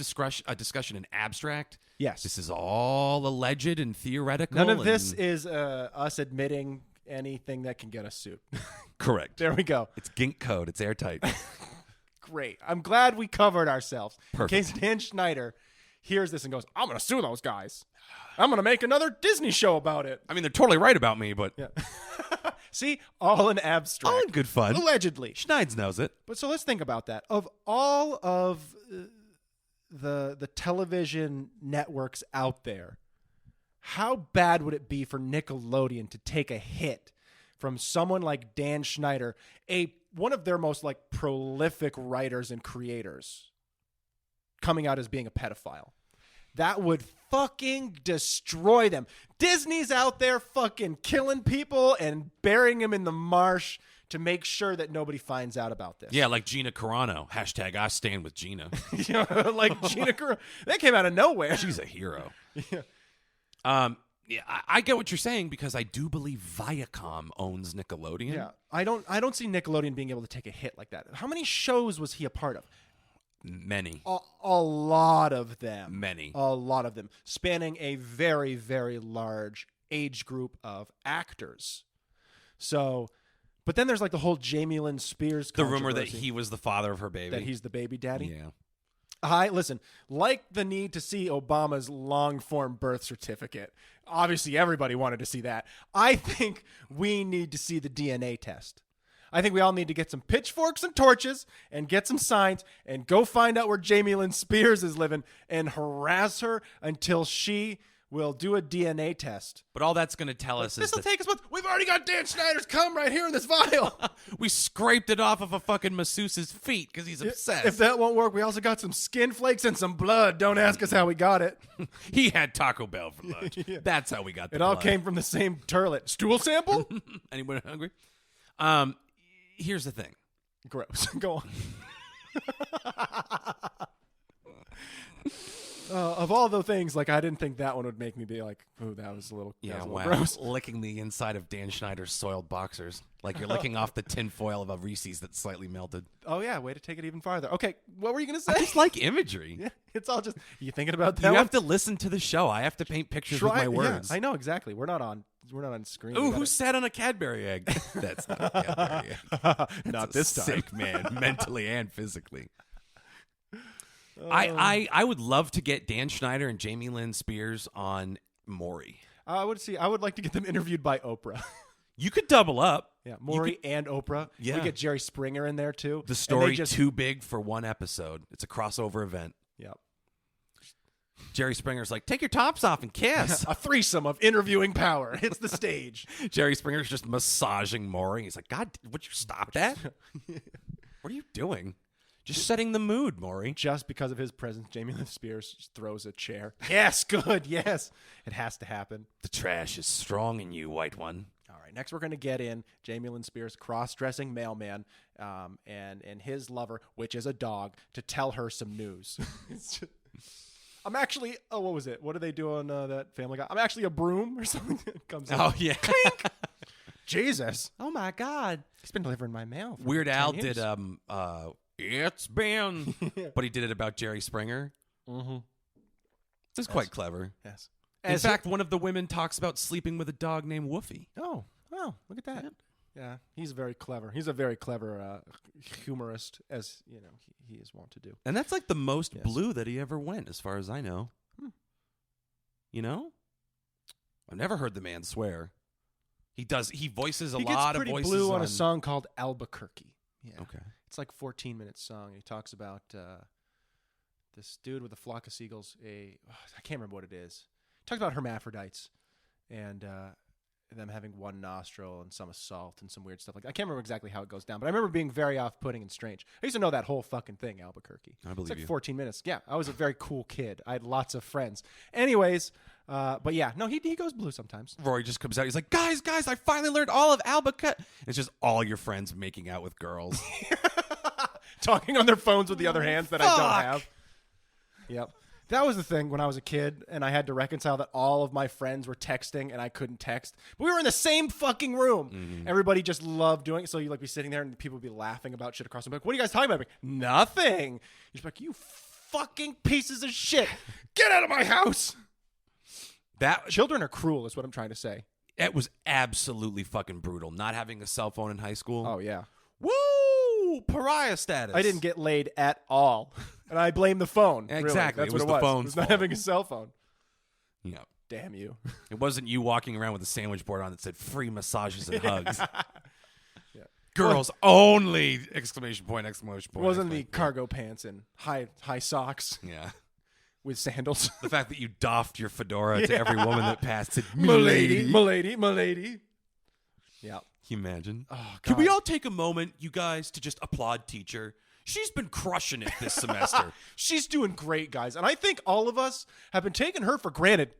discussion in abstract. Yes. This is all alleged and theoretical. None of this is us admitting anything that can get us sued. Correct. There we go. It's Gink code. It's airtight. Great. I'm glad we covered ourselves. Perfect. In case Dan Schneider hears this and goes, I'm going to sue those guys. I'm going to make another Disney show about it. I mean, they're totally right about me, but Yeah. See, all in abstract. all in good fun. Allegedly. Schneids knows it. But so let's think about that. Of all of the television networks out there, how bad would it be for Nickelodeon to take a hit from someone like Dan Schneider, one of their most like prolific writers and creators, coming out as being a pedophile? That would fucking destroy them. Disney's out there fucking killing people and burying them in the marsh to make sure that nobody finds out about this. Yeah, like Gina Carano. Hashtag I stand with Gina. Like Gina Carano. That came out of nowhere. She's a hero. Yeah. Yeah, I get what you're saying because I do believe Viacom owns Nickelodeon. Yeah, I don't see Nickelodeon being able to take a hit like that. How many shows was he a part of? Many. A lot of them. Many. A lot of them, spanning a very, very large age group of actors. So, but then there's like the whole Jamie Lynn Spears The rumor that controversy, he was the father of her baby. that he's the baby daddy. Yeah. Listen, like the need to see Obama's long-form birth certificate. Obviously, everybody wanted to see that. I think we need to see the DNA test. I think we all need to get some pitchforks and torches and get some signs and go find out where Jamie Lynn Spears is living and harass her until she will do a DNA test. But all that's going to tell us is This will that take us we've already got Dan Schneider's cum right here in this vial. we scraped it off of a fucking masseuse's feet because he's obsessed. If that won't work, we also got some skin flakes and some blood. Don't ask us how we got it. He had Taco Bell for lunch. That's how we got the It all blood. came from the same turlet. Stool sample? Anyone hungry? Here's the thing. Gross. Go on. Of all the things, like, I didn't think that one would make me be like, "Oh, that was a little, gross." Licking the inside of Dan Schneider's soiled boxers. Like you're licking off the tin foil of a Reese's that's slightly melted. Oh yeah, way to take it even farther. Okay, what were you gonna say? I just like imagery. Yeah, it's all just you thinking about that. You one? have to listen to the show. I have to paint pictures with my words. Yeah, I know exactly. We're not on screen. Ooh, who sat on a Cadbury egg? That's not a Cadbury egg. Not That's this a time. sick man, mentally and physically. I would love to get Dan Schneider and Jamie Lynn Spears on Maury. I would like to get them interviewed by Oprah. You could double up. Yeah, Maury and Oprah. Yeah. We get Jerry Springer in there too. The story too big for one episode. It's a crossover event. Yep. Jerry Springer's like, take your tops off and kiss. A threesome of interviewing power hits the stage. Jerry Springer's just massaging Maury. He's like, God, would you stop that? What are you doing? Just setting the mood, Maury. Just because of his presence, Jamie Lynn Spears just throws a chair. Yes, good, yes. It has to happen. The trash is strong in you, white one. All right, next we're going to get in Jamie Lynn Spears, cross-dressing mailman, and his lover, which is a dog, to tell her some news. I'm actually, what was it? What do they do on that Family Guy? I'm actually a broom or something that comes out. Oh, yeah. Clink! Jesus. Oh, my God. He's been delivering my mail. For Weird 10 Al years. did, it's been, but he did it about Jerry Springer. Mm-hmm. It's quite clever. Yes. In fact, one of the women talks about sleeping with a dog named Woofy. Oh, wow. Look at that. Yeah, he's very clever. He's a very clever humorist, as you know he is wont to do. And that's like the most blue that he ever went, as far as I know. You know? I've never heard the man swear. He voices a lot of voices. He gets pretty blue on a song called Albuquerque. Yeah. Okay. It's like a 14-minute song. He talks about this dude with a flock of seagulls. I can't remember what it is. He talks about hermaphrodites and them having one nostril and some assault and some weird stuff like that. I can't remember exactly how it goes down, but I remember being very off-putting and strange. I used to know that whole fucking thing, Albuquerque. I believe it's like you. 14 minutes. Yeah, I was a very cool kid. I had lots of friends. Anyways, but yeah, no, he goes blue sometimes. Rory just comes out. He's like, guys, I finally learned all of Albuquerque. It's just all your friends making out with girls. Talking on their phones with the other hands that I Fuck. don't have. Yep. That was the thing when I was a kid, and I had to reconcile that all of my friends were texting and I couldn't text. But we were in the same fucking room. Mm-hmm. Everybody just loved doing it. So you'd like be sitting there and people would be laughing about shit across the book. What are you guys talking about? Like, nothing. You're just like, you fucking pieces of shit. Get out of my house. Children are cruel is what I'm trying to say. It was absolutely fucking brutal. Not having a cell phone in high school. Oh, yeah. Woo! Pariah status. I didn't get laid at all. And I blame the phone. Really. Exactly. That's It was what the it phone's It was not fault. having a cell phone. No. Damn you. It wasn't you walking around with a sandwich board on that said free massages and hugs. Yeah. Girls only! Exclamation point, exclamation It point. wasn't the exclamation point. cargo pants and high socks Yeah. with sandals. The fact that you doffed your fedora to every woman that passed said, Milady, "Milady." milady. Yeah. Can you imagine? Oh, Can we God. all take a moment, you guys, to just applaud teacher? She's been crushing it this semester. She's doing great, guys. And I think all of us have been taking her for granted.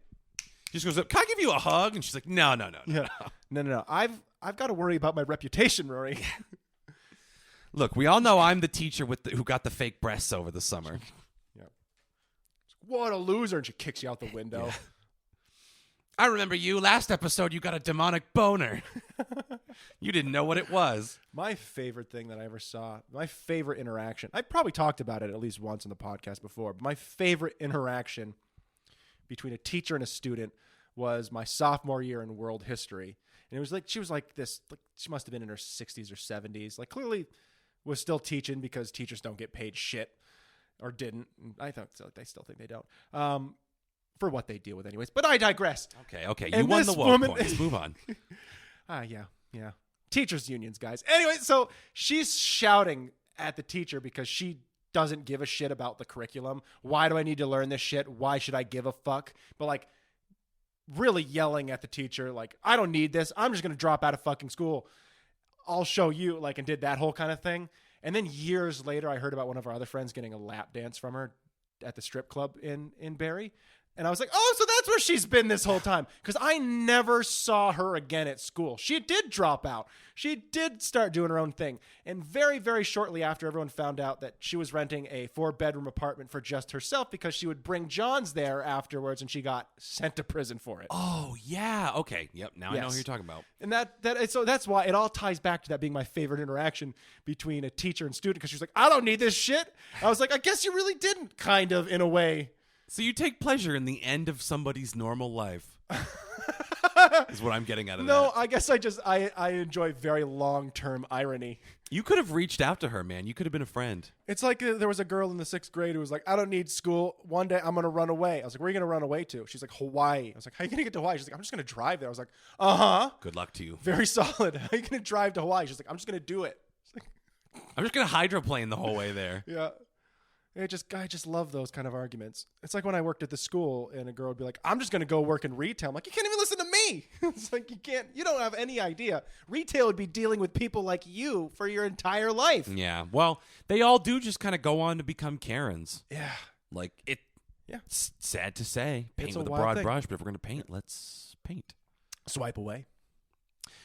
She just goes up, can I give you a hug? And she's like, no. No. I've got to worry about my reputation, Rory. Look, we all know I'm the teacher who got the fake breasts over the summer. Yeah. What a loser. And she kicks you out the window. Yeah. I remember you. Last episode, you got a demonic boner. You didn't know what it was. My favorite thing that I ever saw, my favorite interaction, I probably talked about it at least once in the podcast before, but my favorite interaction between a teacher and a student was my sophomore year in world history. And it was like, she was like this, like she must have been in her 60s or 70s, like clearly was still teaching because teachers don't get paid shit, or didn't. I thought so. I still think they don't. For what they deal with anyways. But I digress. Okay. You And won this the woke woman- points. Move on. Yeah. Teachers unions, guys. Anyway, so she's shouting at the teacher because she doesn't give a shit about the curriculum. Why do I need to learn this shit? Why should I give a fuck? But like really yelling at the teacher, like, I don't need this. I'm just going to drop out of fucking school. I'll show you, like, and did that whole kind of thing. And then years later, I heard about one of our other friends getting a lap dance from her at the strip club in Barrie. And I was like, oh, so that's where she's been this whole time. Because I never saw her again at school. She did drop out. She did start doing her own thing. And very, very shortly after, everyone found out that she was renting a 4-bedroom apartment for just herself because she would bring Johns there afterwards, and she got sent to prison for it. Oh, yeah. Okay. Yep. Now I know Yes. who you're talking about. And so that's why it all ties back to that being my favorite interaction between a teacher and student, because she's like, I don't need this shit. I was like, I guess you really didn't, kind of, in a way. So you take pleasure in the end of somebody's normal life. Is what I'm getting out of that. No, I guess I enjoy very long-term irony. You could have reached out to her, man. You could have been a friend. It's like there was a girl in the 6th grade who was like, I don't need school. One day I'm going to run away. I was like, where are you going to run away to? She's like, Hawaii. I was like, how are you going to get to Hawaii? She's like, I'm just going to drive there. I was like, uh-huh. Good luck to you. Very solid. How are you going to drive to Hawaii? She's like, I'm just going to do it. I'm just going to hydroplane the whole way there. Yeah. I just love those kind of arguments. It's like when I worked at the school and a girl would be like, I'm just going to go work in retail. I'm like, you can't even listen to me. It's like, you don't have any idea. Retail would be dealing with people like you for your entire life. Yeah. Well, they all do just kind of go on to become Karens. Yeah. Like, Yeah. it's sad to say. Paint It's a with a wild broad thing. brush, but if we're going to paint, let's paint. Swipe away.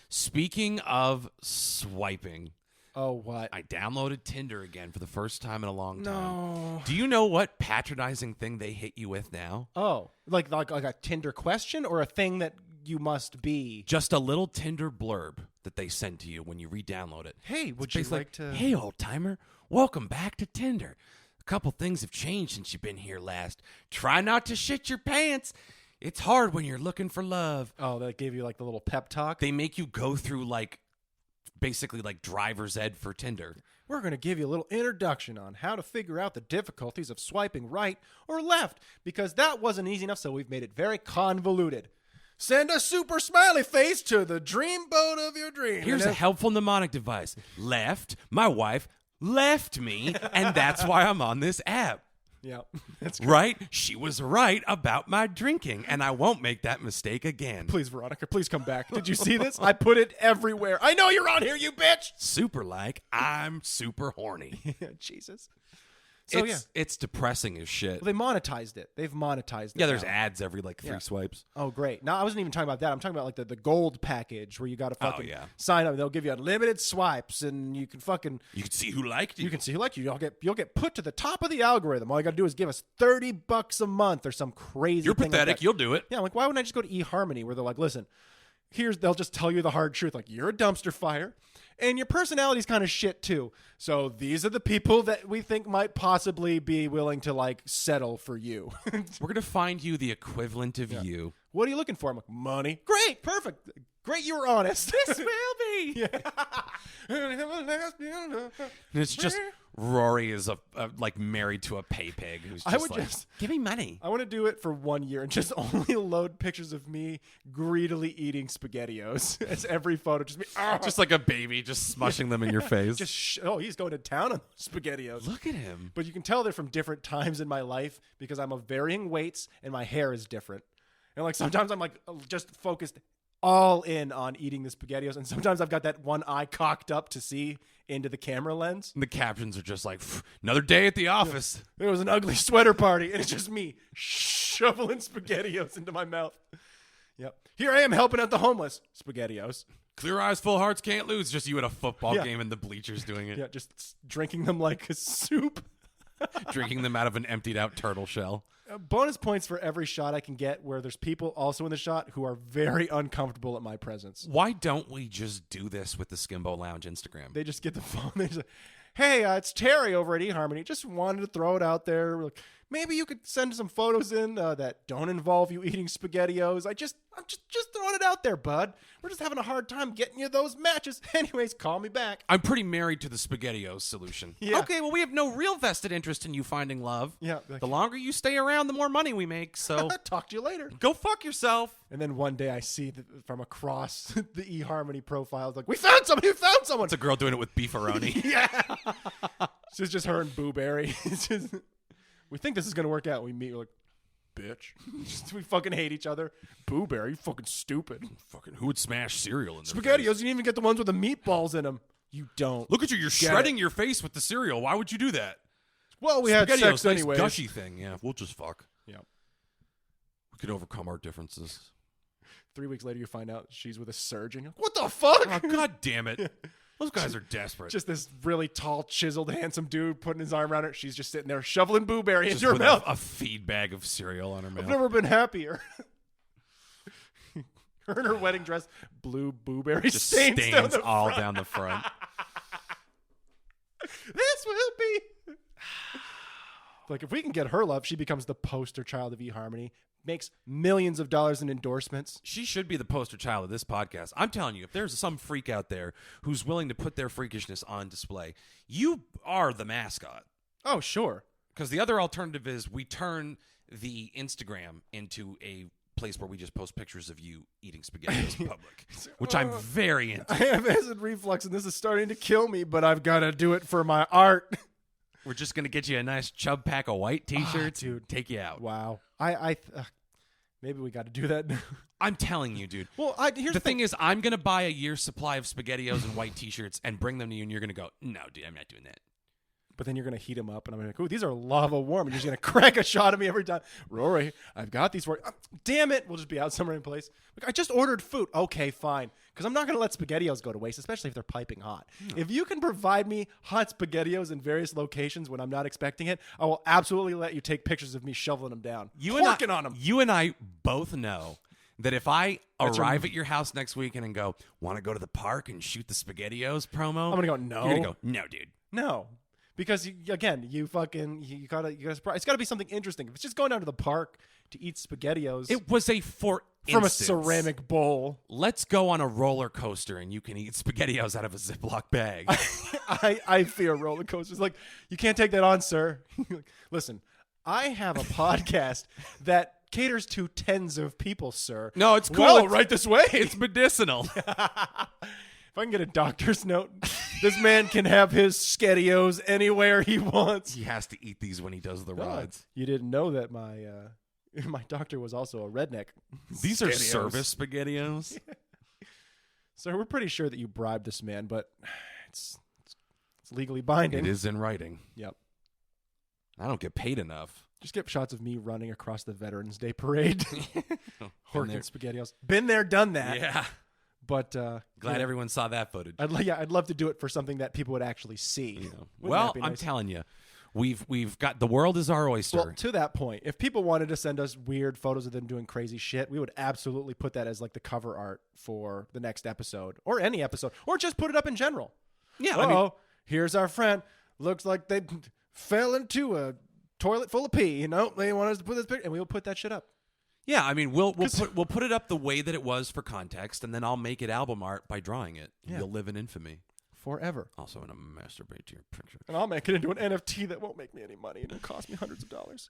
Speaking of swiping, Oh, what? I downloaded Tinder again for the first time in a long time. No. Do you know what patronizing thing they hit you with now? Oh, like a Tinder question or a thing that you must be? Just a little Tinder blurb that they send to you when you re-download it. Hey, would It's you basically like to? Hey, old timer, welcome back to Tinder. A couple things have changed since you've been here last. Try not to shit your pants. It's hard when you're looking for love. Oh, that gave you like the little pep talk. They make you go through basically like driver's ed for Tinder. We're going to give you a little introduction on how to figure out the difficulties of swiping right or left, because that wasn't easy enough, so we've made it very convoluted. Send a super smiley face to the dreamboat of your dream. Here's a helpful mnemonic device. Left, my wife left me, and that's why I'm on this app. Yeah, that's great. Right? She was right about my drinking, and I won't make that mistake again. Please, Veronica, please come back. Did you see this? I put it everywhere. I know you're on here, you bitch. Super I'm super horny. Jesus. So It's depressing as shit. Well, they monetized it. They've monetized it. Yeah, there's now. ads every 3 swipes. Oh, great. No, I wasn't even talking about that. I'm talking about the gold package where you got to fucking yeah. sign up. They'll give you unlimited swipes, and you can fucking You can see who liked you. you can see who like you. You'll get put to the top of the algorithm. All you got to do is give us $30 a month or some crazy. You're thing pathetic. Like that. You'll do it. Yeah, like why wouldn't I just go to eHarmony where they're like, listen, they'll just tell you the hard truth. Like, you're a dumpster fire. And your personality's kind of shit too. So these are the people that we think might possibly be willing to settle for you. We're going to find you the equivalent of you. What are you looking for? I'm like, money. Great, perfect. Great, you were honest. This will be. Yeah. And it's just Rory is married to a pay pig who's just give me money. I want to do it for 1 year and just only load pictures of me greedily eating SpaghettiOs as every photo. Just me, Just like a baby, just smushing them in your face. he's going to town on SpaghettiOs. Look at him. But you can tell they're from different times in my life because I'm of varying weights and my hair is different. And sometimes I'm just focused all in on eating the SpaghettiOs, and sometimes I've got that one eye cocked up to see into the camera lens. And the captions are just like, another day at the office. There was an ugly sweater party, and it's just me shoveling SpaghettiOs into my mouth. Yep. Here I am helping out the homeless. SpaghettiOs. Clear eyes, full hearts, can't lose. Just you at a football Yeah. game in the bleachers doing it. Yeah, just drinking them like a soup. Drinking them out of an emptied out turtle shell. bonus points for every shot I can get where there's people also in the shot who are very uncomfortable at my presence. Why don't we just do this with the Skimbo Lounge Instagram? They just get the phone. They just like, hey, it's Terry over at eHarmony. Just wanted to throw it out there. We're like, maybe you could send some photos in that don't involve you eating SpaghettiOs. I'm just throwing it out there, bud. We're just having a hard time getting you those matches. Anyways, call me back. I'm pretty married to the SpaghettiOs solution. Yeah. Okay, well, we have no real vested interest in you finding love. Yeah. The longer you stay around, the more money we make, so Talk to you later. go fuck yourself. And then one day I see from across the eHarmony profile, it's like, we found someone. It's a girl doing it with beefaroni. Yeah. So it's just her and Boo Berry. It's just, we think this is going to work out. We meet, we're like, bitch. We fucking hate each other. Boo Berry, you fucking stupid. Fucking who would smash cereal in their SpaghettiOs, face? you didn't even get the ones with the meatballs in them. You don't. Look at you. You're shredding your face with the cereal. Why would you do that? Well, we had SpaghettiOs, sex nice anyways. gushy thing. Yeah, we'll just fuck. Yeah. We could overcome our differences. 3 weeks later, you find out she's with a surgeon. You're like, what the fuck? Oh, God damn it. Those guys are desperate. Just this really tall, chiseled, handsome dude putting his arm around her. She's just sitting there shoveling Boo Berry Just into her with mouth. a feed bag of cereal on her mouth. I've never been happier. Her in her wedding dress, blue Boo Berry Just stains down the all front. down the front. This will be. Like, if we can get her love, she becomes the poster child of eHarmony, makes millions of dollars in endorsements. She should be the poster child of this podcast. I'm telling you, if there's some freak out there who's willing to put their freakishness on display, you are the mascot. Oh, sure. Because the other alternative is we turn the Instagram into a place where we just post pictures of you eating SpaghettiOs in public, which I'm very into. I have acid reflux, and this is starting to kill me, but I've got to do it for my art. We're just going to get you a nice chub pack of white T-shirts, dude. take you out. Wow. Maybe we got to do that. I'm telling you, dude. Well, here's The thing is, I'm going to buy a year's supply of SpaghettiOs and white T-shirts and bring them to you, and you're going to go, no, dude, I'm not doing that. But then you're going to heat them up, and I'm going to be like, ooh, these are lava warm. And you're just going to crack a shot of me every time. Rory, I've got these for you. Damn it. We'll just be out somewhere in place. Like, I just ordered food. Okay, fine. Because I'm not going to let SpaghettiOs go to waste, especially if they're piping hot. If you can provide me hot SpaghettiOs in various locations when I'm not expecting it, I will absolutely let you take pictures of me shoveling them down. Working on them. You and I both know that if I arrive at your house next weekend and go, want to go to the park and shoot the SpaghettiOs promo? I'm going to go, no. You're going to go, no, dude. No. Because, you gotta it's got to be something interesting. If it's just going down to the park to eat SpaghettiOs It was a from instance. a ceramic bowl. Let's go on a roller coaster and you can eat SpaghettiOs out of a Ziploc bag. I fear roller coasters. Like, you can't take that on, sir. Listen, I have a podcast that caters to tens of people, sir. No, it's cool. Well, It's- right this way. It's medicinal. If I can get a doctor's note, this man can have his SpaghettiOs anywhere he wants. He has to eat these when he does the rides. You didn't know that my doctor was also a redneck. These are SpaghettiOs. service SpaghettiOs. So we're pretty sure that you bribed this man, but it's legally binding. It is in writing. Yep. I don't get paid enough. Just get shots of me running across the Veterans Day parade. Horking there. SpaghettiOs. Been there, done that. Yeah. But Glad everyone saw that footage. I'd love to do it for something that people would actually see. You know. Wouldn't Well, that be I'm nice? telling you, we've got the world is our oyster. Well, to that point, if people wanted to send us weird photos of them doing crazy shit, we would absolutely put that as like the cover art for the next episode or any episode, or just put it up in general. yeah, Here's our friend. Looks like they fell into a toilet full of pee. You know, they want us to put this picture, and we'll put that shit up. yeah. I mean, we'll put it up the way that it was for context, and then I'll make it album art by drawing it. Yeah. You'll live in infamy. Forever. Also, gonna masturbate to your picture. And I'll make it into an NFT that won't make me any money and it'll cost me hundreds of dollars.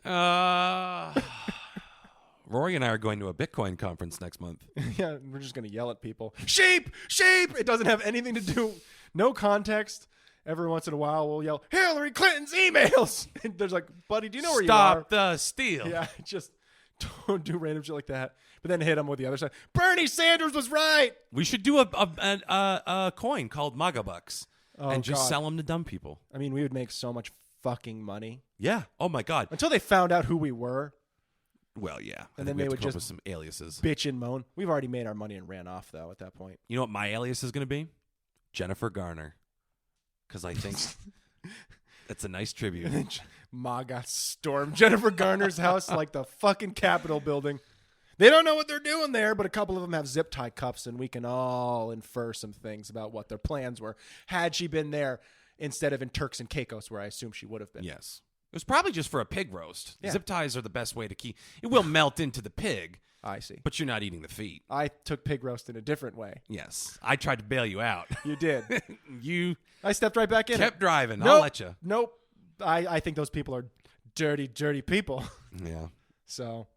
Rory and I are going to a Bitcoin conference next month. Yeah, we're just going to yell at people. Sheep! Sheep! It doesn't have anything to do, no context. Every once in a while, we'll yell, Hillary Clinton's emails! And there's like, buddy, do you know where Stop you are? the steal. Yeah, just don't do random shit like that. But then hit them with the other side. Bernie Sanders was right! We should do a coin called MAGA Bucks and just God. sell them to dumb people. I mean, we would make so much fucking money. Yeah. Oh my God. Until they found out who we were, Well, yeah. And I then think we they have would to come up just- with some aliases. bitch and moan. We've already made our money and ran off, though, at that point. You know what my alias is going to be? Jennifer Garner. Because I think That's a nice tribute. Ma got stormed Jennifer Garner's house like the fucking Capitol building. They don't know what they're doing there, but a couple of them have zip tie cuffs, and we can all infer some things about what their plans were had she been there instead of in Turks and Caicos, where I assume she would have been. Yes. It was probably just for a pig roast. Yeah. Zip ties are the best way to keep. It will melt into the pig, I see. but you're not eating the feet. I took pig roast in a different way. Yes. I tried to bail you out. You did. You I stepped right back in. kept driving. Nope. I'll let you. Nope. I think those people are dirty, dirty people. Yeah. So,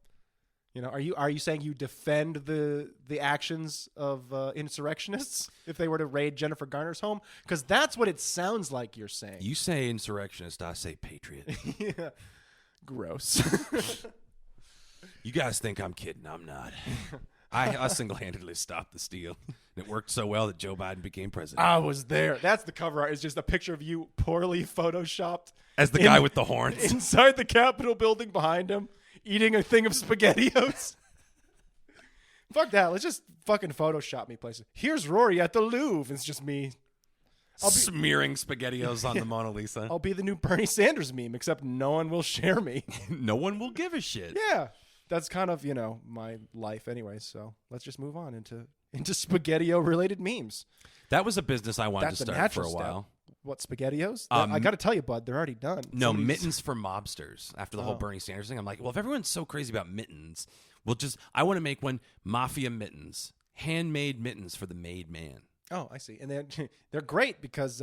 are you saying you defend the actions of insurrectionists if they were to raid Jennifer Garner's home? Because that's what it sounds like you're saying. You say insurrectionist, I say patriot. Yeah. Gross. You guys think I'm kidding. I'm not. I single-handedly stopped the steal. It worked so well that Joe Biden became president. I was there. That's the cover art. It's just a picture of you poorly photoshopped. As the guy with the horns. Inside the Capitol building behind him, eating a thing of SpaghettiOs. Fuck that. Let's just fucking Photoshop me places. Here's Rory at the Louvre. It's just me. Smearing SpaghettiOs on the Mona Lisa. I'll be the new Bernie Sanders meme, except no one will share me. No one will give a shit. Yeah. That's kind of, my life anyway. So let's just move on into SpaghettiO related memes. That was a business I wanted That's to a start for natural a step. while. What, SpaghettiOs? I got to tell you, bud, they're already done. No, mittens for mobsters. After the whole Bernie Sanders thing, I'm like, well, if everyone's so crazy about mittens, I want to make one mafia mittens, handmade mittens for the made man. Oh, I see. And they're great because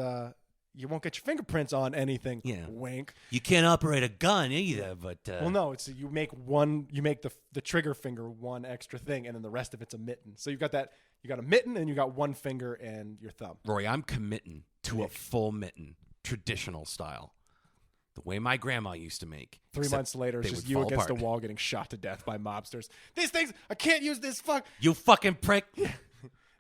you won't get your fingerprints on anything. Yeah. Wink. You can't operate a gun either, but Well, no, it's you make the trigger finger one extra thing, and then the rest of it's a mitten. So you got a mitten, and you got one finger and your thumb. Rory, I'm committing to a full mitten, traditional style, the way my grandma used to make. 3 months later, it's they just would you fall against apart. a wall getting shot to death by mobsters. These things, I can't use this fuck. You fucking prick.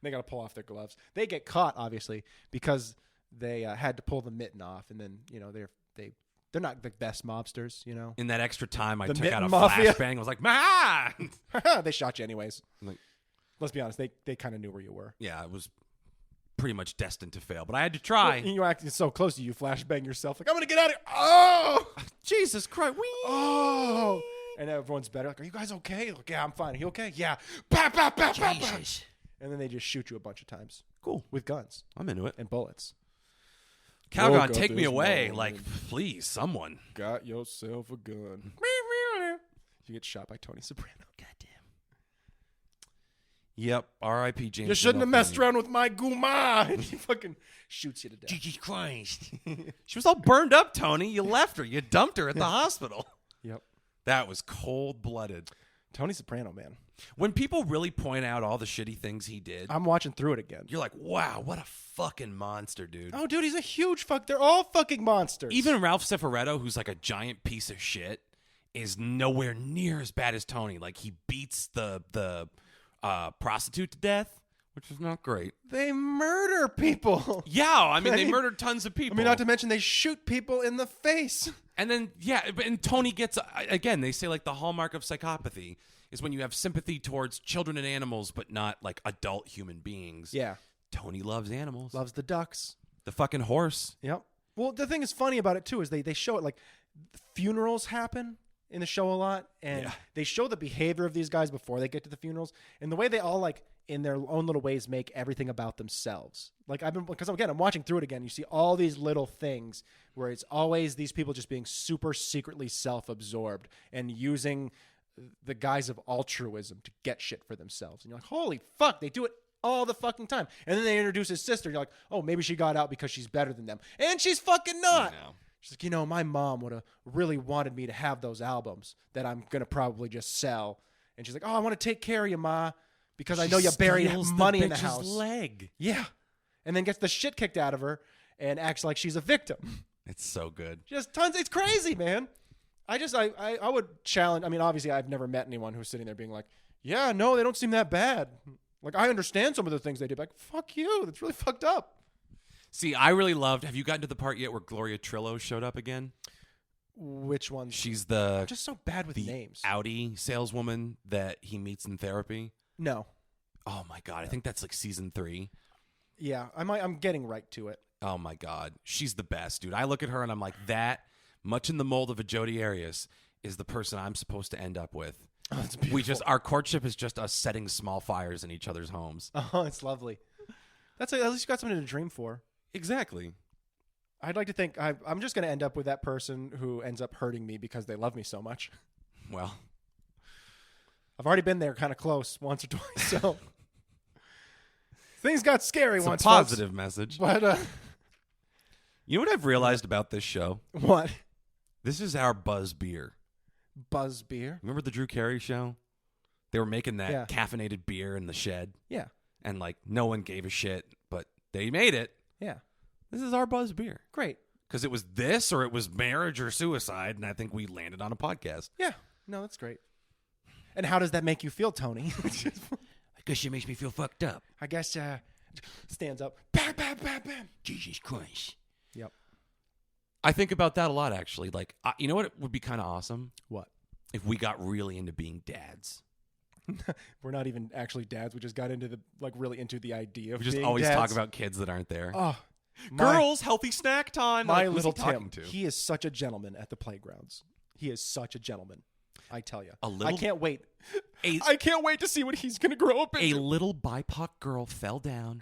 They got to pull off their gloves. They get caught, obviously, because they had to pull the mitten off, and then they're not the best mobsters, In that extra time, I The took out a mitten mafia. flashbang. I was like, "Ma!" They shot you anyways. Like, Let's be honest, they kind of knew where you were. yeah, it was pretty much destined to fail, but I had to try. And you acted so close to you, flashbang yourself like, I'm gonna get out of here. Oh, Jesus Christ! oh, and everyone's better. Like, are you guys okay? Like, yeah, I'm fine. Are you okay? Yeah. Bah, bah, bah, bah, bah. And then they just shoot you a bunch of times. Cool. With guns I'm into it. and bullets. Calgon, Woke take up me this away. morning. Like, please, someone. Got yourself a gun. You get shot by Tony Soprano. Goddamn. Yep. R.I.P. James. You shouldn't have messed Gandolfini. around with my guma. And he fucking shoots you to death. Jesus Christ. She was all burned up, Tony. You left her. You dumped her at the hospital. Yep. That was cold-blooded. Tony Soprano, man. When people really point out all the shitty things he did, I'm watching through it again. you're like, wow, what a fucking monster, dude. Oh, dude, he's a huge fuck. They're all fucking monsters. Even Ralph Cifaretto, who's like a giant piece of shit, is nowhere near as bad as Tony. Like, he beats the prostitute to death, which is not great. they murder people. Yeah, I mean, they murdered tons of people. I mean, not to mention they shoot people in the face. And then, and Tony gets, again, they say like the hallmark of psychopathy is when you have sympathy towards children and animals, but not like adult human beings. Yeah. Tony loves animals. Loves the ducks. The fucking horse. Yep. Well, the thing is funny about it, too, is they show it like funerals happen in the show a lot. And they show the behavior of these guys before they get to the funerals. And the way they all, like, in their own little ways, make everything about themselves. Like, because again, I'm watching through it again. You see all these little things where it's always these people just being super secretly self-absorbed and using the guise of altruism to get shit for themselves. And you're like, holy fuck, they do it all the fucking time. And then they introduce his sister. You're like, oh, maybe she got out because she's better than them. And she's fucking not. She's like, my mom would have really wanted me to have those albums that I'm going to probably just sell. And she's like, oh, I want to take care of you, Ma, because I know you buried money in the house. Leg. Yeah. And then gets the shit kicked out of her and acts like she's a victim. It's so good. Just tons. It's crazy, man. I would challenge. I mean, obviously, I've never met anyone who's sitting there being like, yeah, no, they don't seem that bad. Like, I understand some of the things they did. Like, fuck you. That's really fucked up. See, I really loved, have you gotten to the part yet where Gloria Trillo showed up again? Which one? She's the I'm just so bad with names. Audi saleswoman that he meets in therapy. No. Oh my God. I think that's like season 3. Yeah, I'm getting right to it. Oh my God. She's the best, dude. I look at her and I'm like, that, much in the mold of a Jodi Arias, is the person I'm supposed to end up with. Oh, it's beautiful. Our courtship is just us setting small fires in each other's homes. Oh, it's lovely. At least you got something to dream for. Exactly. I'd like to think I'm just going to end up with that person who ends up hurting me because they love me so much. Well, I've already been there kind of close once or twice, so things got scary it's once. a positive message. But you know what I've realized about this show? what? This is our buzz beer. Buzz beer? Remember the Drew Carey show? They were making that Yeah. caffeinated beer in the shed. Yeah. And like no one gave a shit, but they made it. Yeah. This is our buzz beer. Great. Because it was this or it was marriage or suicide, and I think we landed on a podcast. Yeah. No, that's great. And how does that make you feel, Tony? I guess it makes me feel fucked up. I guess stands up. Bam, bam, bam, bam. Jesus Christ. Yep. I think about that a lot, actually. Like, you know what would be kind of awesome? What? If we got really into being dads. We're not even actually dads. We just got into really into the idea of We just being always dads. talk about kids that aren't there. Oh, Girls, healthy snack time. my Like, who's he little talking Tim. to? He is such a gentleman at the playgrounds. He is such a gentleman. I tell you. A I can't wait. A- I can't wait to see what he's going to grow up A into. little BIPOC girl fell down,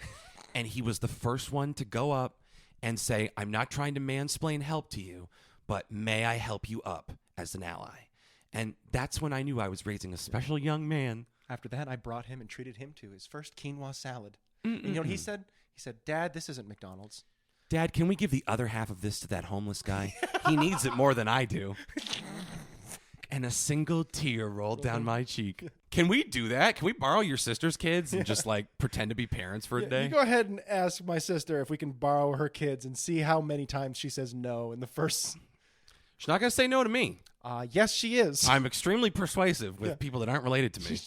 and he was the first one to go up and say, I'm not trying to mansplain help to you, but may I help you up as an ally? And that's when I knew I was raising a special young man. After that, I brought him and treated him to his first quinoa salad. And you know what he said? He said, Dad, this isn't McDonald's. Dad, can we give the other half of this to that homeless guy? He needs it more than I do. And a single tear rolled down my cheek. Can we do that? Can we borrow your sister's kids and just like pretend to be parents for a day? You go ahead and ask my sister if we can borrow her kids and see how many times she says no in the first. She's not going to say no to me. Yes, she is. I'm extremely persuasive with people that aren't related to me.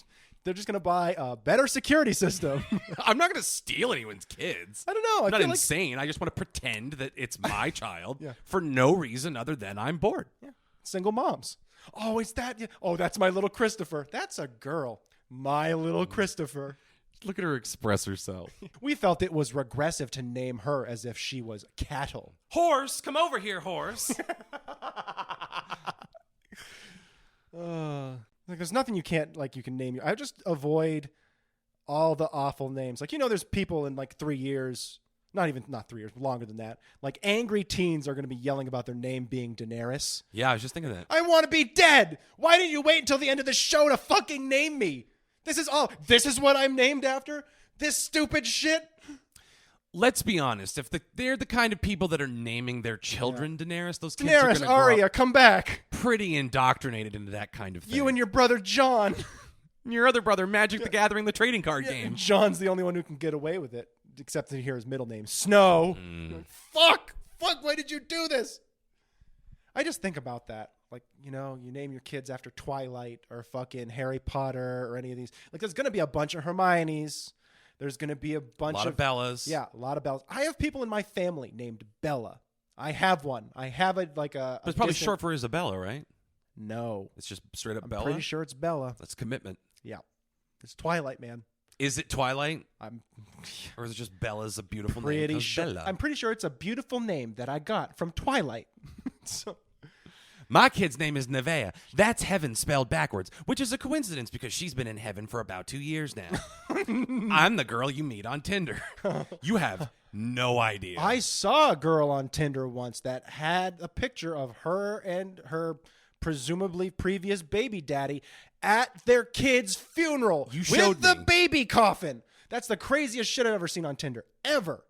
They're just going to buy a better security system. I'm not going to steal anyone's kids. I don't know. I'm not feel insane. I just want to pretend that it's my child Yeah. for no reason other than I'm bored. Yeah. Single moms. Oh, it's that. Oh, that's my little Christopher. That's a girl. My little Christopher. Look at her express herself. We felt it was regressive to name her as if she was cattle. Horse, come over here, horse. Like there's nothing you can name. I just avoid all the awful names. Like, there's people in like 3 years, not 3 years, longer than that. Like angry teens are going to be yelling about their name being Daenerys. Yeah, I was just thinking that. I want to be dead. Why didn't you wait until the end of the show to fucking name me? This is what I'm named after? This stupid shit? Let's be honest. If they're the kind of people that are naming their children Daenerys, those kids are Daenerys, going to grow Arya, up come back. pretty indoctrinated into that kind of thing. You and your brother John. your other brother, Magic the Gathering, the trading card game. John's the only one who can get away with it, except to hear his middle name, Snow. Fuck, why did you do this? I just think about that. Like, you name your kids after Twilight or fucking Harry Potter or any of these. Like, there's going to be a bunch of Hermiones. There's going to be a bunch A lot of Bellas. Yeah, a lot of Bellas. I have people in my family named Bella. I have one. I have a But it's probably short for Isabella, right? No. It's just straight up I'm Bella? pretty sure it's Bella. That's commitment. Yeah. It's Twilight, man. Is it Twilight? I'm Or is it just Bella's a beautiful name? pretty 'Cause sure. Bella. I'm pretty sure it's a beautiful name that I got from Twilight. So, My kid's name is Nevea. That's heaven spelled backwards, which is a coincidence because she's been in heaven for about 2 years now. I'm the girl you meet on Tinder. You have no idea. I saw a girl on Tinder once that had a picture of her and her presumably previous baby daddy at their kid's funeral You with showed the me. baby coffin. That's the craziest shit I've ever seen on Tinder, ever.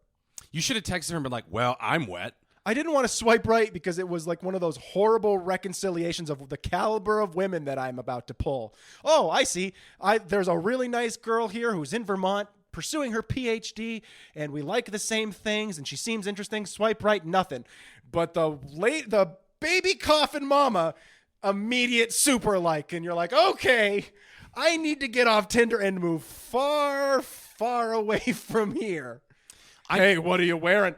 You should have texted her and been like, well, I'm wet. I didn't want to swipe right because it was like one of those horrible reconciliations of the caliber of women that I'm about to pull. Oh, I see. There's a really nice girl here who's in Vermont pursuing her PhD, and we like the same things, and she seems interesting. Swipe right, nothing. But the baby coffin mama, immediate super like, and you're like, okay, I need to get off Tinder and move far, far away from here. Hey, what are you wearing?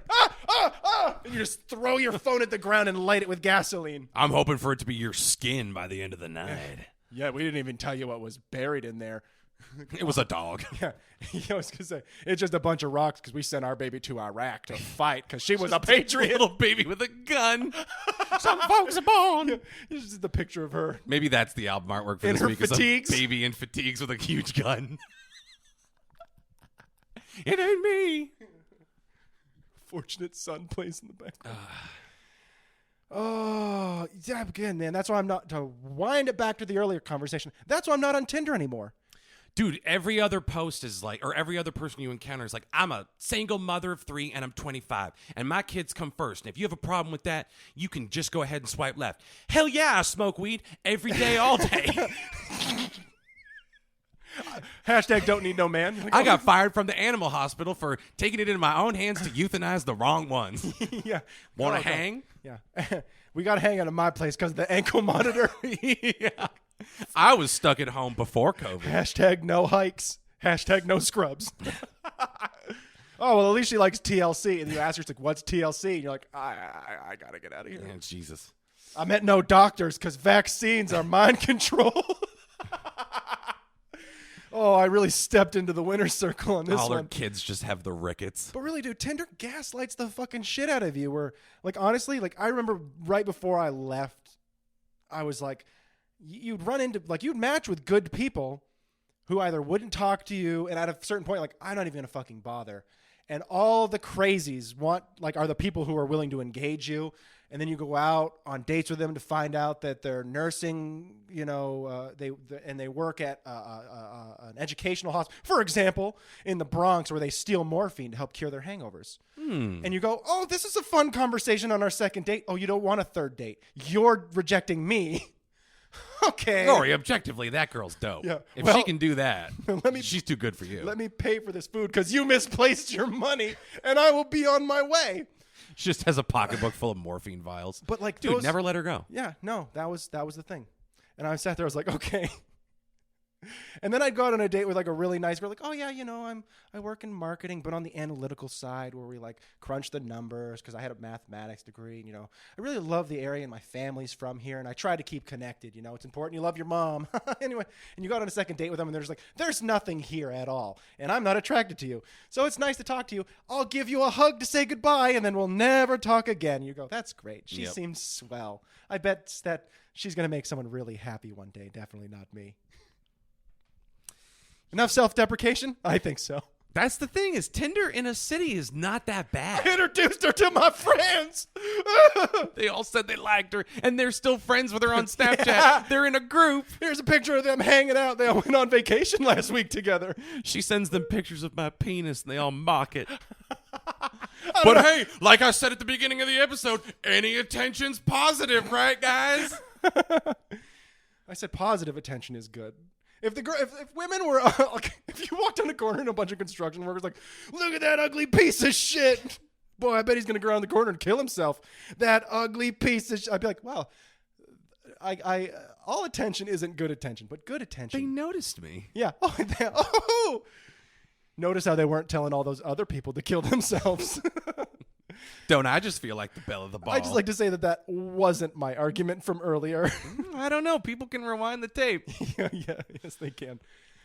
And you just throw your phone at the ground and light it with gasoline. I'm hoping for it to be your skin by the end of the night. Yeah, we didn't even tell you what was buried in there. It was a dog. Yeah, I was gonna say it's just a bunch of rocks because we sent our baby to Iraq to fight because she was a patriot. Little baby with a gun. Some folks are born. Yeah, it's just the picture of her. Maybe that's the album artwork for In this her week. Is a fatigues. baby in fatigues with a huge gun. It ain't me. Fortunate son plays in the background. Oh, yeah, again, man. That's why I'm not, to wind it back to the earlier conversation, that's why I'm not on Tinder anymore. Dude, every other post is like, or every other person you encounter is like, I'm a single mother of 3 and I'm 25 and my kids come first. And if you have a problem with that, you can just go ahead and swipe left. Hell yeah, I smoke weed every day, all day. Hashtag don't need no man. Like, I got fired from the animal hospital for taking it into my own hands to euthanize the wrong ones. Yeah. Want Oh, to hang? Yeah. We got to hang out at my place because of the ankle monitor. Yeah. I was stuck at home before COVID. Hashtag no hikes. Hashtag no scrubs. Oh, well, at least she likes TLC. And you ask her, it's like, what's TLC? And you're like, I got to get out of here. Man, Jesus. I meant no doctors because vaccines are mind control. Oh, I really stepped into the winner's circle on this All one. their kids just have the rickets. But really, dude, Tinder gaslights the fucking shit out of you. Where, like, honestly, like, I remember right before I left, I was like, you'd run into, like, you'd match with good people who either wouldn't talk to you, and at a certain point, like, I'm not even gonna fucking bother. And all the crazies are the people who are willing to engage you. And then you go out on dates with them to find out that they're nursing, they work at an educational hospital, for example, in the Bronx, where they steal morphine to help cure their hangovers. And you go, oh, this is a fun conversation on our second date. Oh, you don't want a third date. You're rejecting me. Okay. Rory, objectively, that girl's dope. Yeah. If Well, she can do that, she's too good for you. Let me pay for this food because you misplaced your money, and I will be on my way. She just has a pocketbook full of morphine vials. But like, Dude, never let her go. Yeah, no, that was the thing. And I sat there, I was like, okay. And then I'd go out on a date with like a really nice girl, like, oh yeah, I work in marketing, but on the analytical side where we like crunch the numbers because I had a mathematics degree. And, I really love the area and my family's from here, and I try to keep connected. It's important you love your mom. Anyway, and you go out on a second date with them, and they're just like, there's nothing here at all, and I'm not attracted to you. So it's nice to talk to you. I'll give you a hug to say goodbye, and then we'll never talk again. You go, that's great. She seems swell. I bet that she's gonna make someone really happy one day. Definitely not me. Enough self-deprecation? I think so. That's the thing, is Tinder in a city is not that bad. I introduced her to my friends. They all said they liked her, and they're still friends with her on Snapchat. Yeah. They're in a group. Here's a picture of them hanging out. They all went on vacation last week together. She sends them pictures of my penis, and they all mock it. But hey, like I said at the beginning of the episode, any attention's positive, right, guys? I said positive attention is good. If women were, if you walked down the corner and a bunch of construction workers like, look at that ugly piece of shit. Boy, I bet he's going to go around the corner and kill himself. That ugly piece of shit. I'd be like, well, all attention isn't good attention, but good attention. They noticed me. Yeah. Oh. Notice how they weren't telling all those other people to kill themselves. Don't I just feel like the belle of the ball? I just like to say that wasn't my argument from earlier. I don't know. People can rewind the tape. Yes, they can.